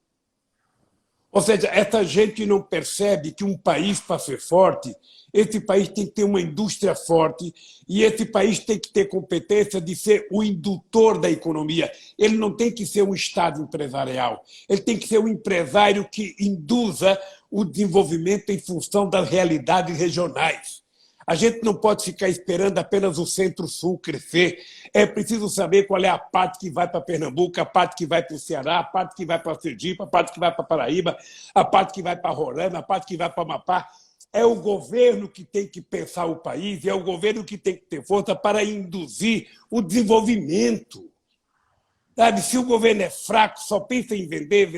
Ou seja, essa gente não percebe que um país, para ser forte, esse país tem que ter uma indústria forte e esse país tem que ter competência de ser o indutor da economia. Ele não tem que ser um Estado empresarial. Ele tem que ser um empresário que induza o desenvolvimento em função das realidades regionais. A gente não pode ficar esperando apenas o Centro-Sul crescer. É preciso saber qual é a parte que vai para Pernambuco, a parte que vai para o Ceará, a parte que vai para Sergipe, a parte que vai para Paraíba, a parte que vai para Roraima, a parte que vai para Amapá. É o governo que tem que pensar o país, é o governo que tem que ter força para induzir o desenvolvimento. Sabe, se o governo é fraco, só pensa em vender,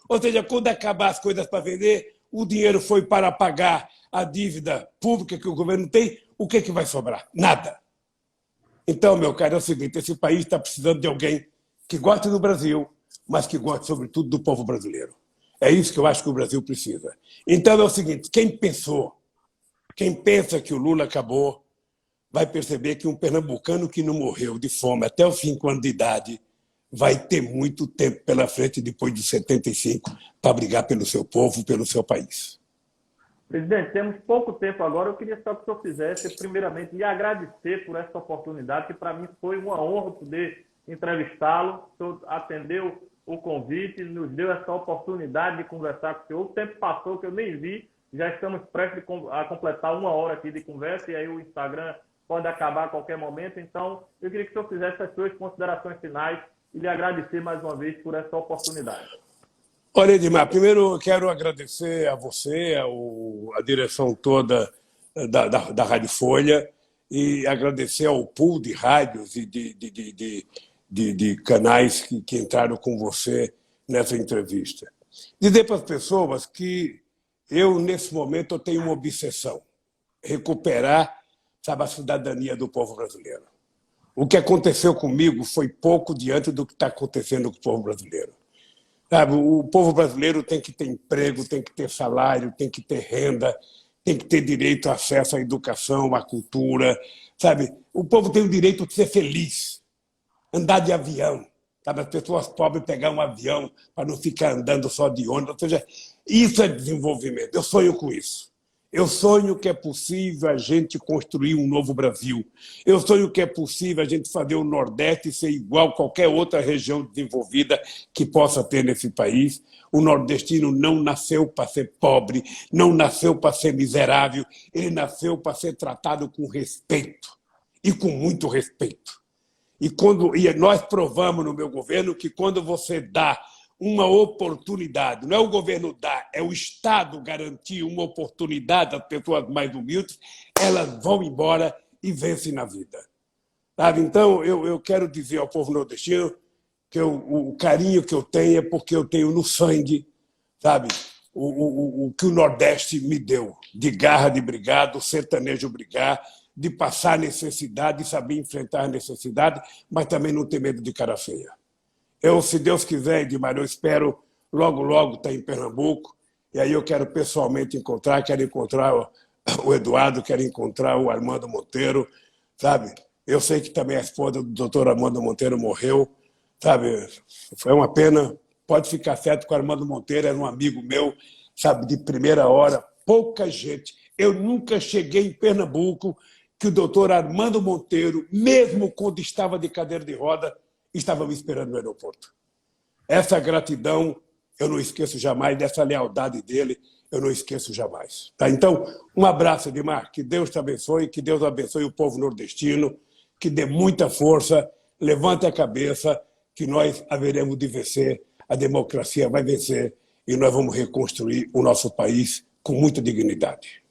ou seja, quando acabar as coisas para vender, o dinheiro foi para pagar a dívida pública que o governo tem, o que vai sobrar? Nada. Então, meu caro, é o seguinte, esse país está precisando de alguém que goste do Brasil, mas que goste, sobretudo, do povo brasileiro. É isso que eu acho que o Brasil precisa. Então, é o seguinte, quem pensa que o Lula acabou, vai perceber que um pernambucano que não morreu de fome até os 5 anos de idade vai ter muito tempo pela frente, depois de 75, para brigar pelo seu povo, pelo seu país. Presidente, temos pouco tempo agora. Eu queria só que o senhor fizesse, primeiramente, lhe agradecer por essa oportunidade, que para mim foi uma honra poder entrevistá-lo. O senhor atendeu o convite, nos deu essa oportunidade de conversar com o senhor. O tempo passou que eu nem vi, já estamos prestes a completar 1 hora aqui de conversa, e aí o Instagram pode acabar a qualquer momento. Então, eu queria que o senhor fizesse as suas considerações finais e lhe agradecer mais uma vez por essa oportunidade. Olha, Edmar, primeiro eu quero agradecer a você, a direção toda da Rádio Folha, e agradecer ao pool de rádios e de canais que entraram com você nessa entrevista. Dizer para as pessoas que eu, nesse momento, eu tenho uma obsessão: recuperar, sabe, a cidadania do povo brasileiro. O que aconteceu comigo foi pouco diante do que está acontecendo com o povo brasileiro. Sabe, o povo brasileiro tem que ter emprego, tem que ter salário, tem que ter renda, tem que ter direito a acesso à educação, à cultura. Sabe? O povo tem o direito de ser feliz, andar de avião. Sabe? As pessoas pobres pegar um avião para não ficar andando só de ônibus. Ou seja, isso é desenvolvimento. Eu sonho com isso. Eu sonho que é possível a gente construir um novo Brasil. Eu sonho que é possível a gente fazer o Nordeste ser igual a qualquer outra região desenvolvida que possa ter nesse país. O nordestino não nasceu para ser pobre, não nasceu para ser miserável, ele nasceu para ser tratado com respeito, e com muito respeito. E nós provamos no meu governo que quando você dá uma oportunidade, não é o governo dar, é o Estado garantir uma oportunidade às pessoas mais humildes, elas vão embora e vencem na vida. Sabe? Então, eu quero dizer ao povo nordestino que o carinho que eu tenho é porque eu tenho no sangue, sabe, o que o Nordeste me deu, de garra de brigar, do sertanejo brigar, de passar necessidade, de saber enfrentar a necessidade, mas também não ter medo de cara feia. Eu, se Deus quiser, Edmar, eu espero logo estar em Pernambuco, e aí eu quero pessoalmente quero encontrar o Eduardo, quero encontrar o Armando Monteiro, sabe? Eu sei que também a esposa do doutor Armando Monteiro morreu, sabe? Foi uma pena, pode ficar certo que o Armando Monteiro era um amigo meu, sabe, de primeira hora, pouca gente. Eu nunca cheguei em Pernambuco que o doutor Armando Monteiro, mesmo quando estava de cadeira de roda, estava me esperando no aeroporto. Essa gratidão eu não esqueço jamais, dessa lealdade dele eu não esqueço jamais. Tá? Então, um abraço, Edmar, que Deus te abençoe, que Deus abençoe o povo nordestino, que dê muita força, levante a cabeça, que nós haveremos de vencer, a democracia vai vencer e nós vamos reconstruir o nosso país com muita dignidade.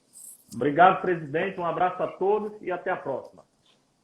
Obrigado, presidente. Um abraço a todos e até a próxima.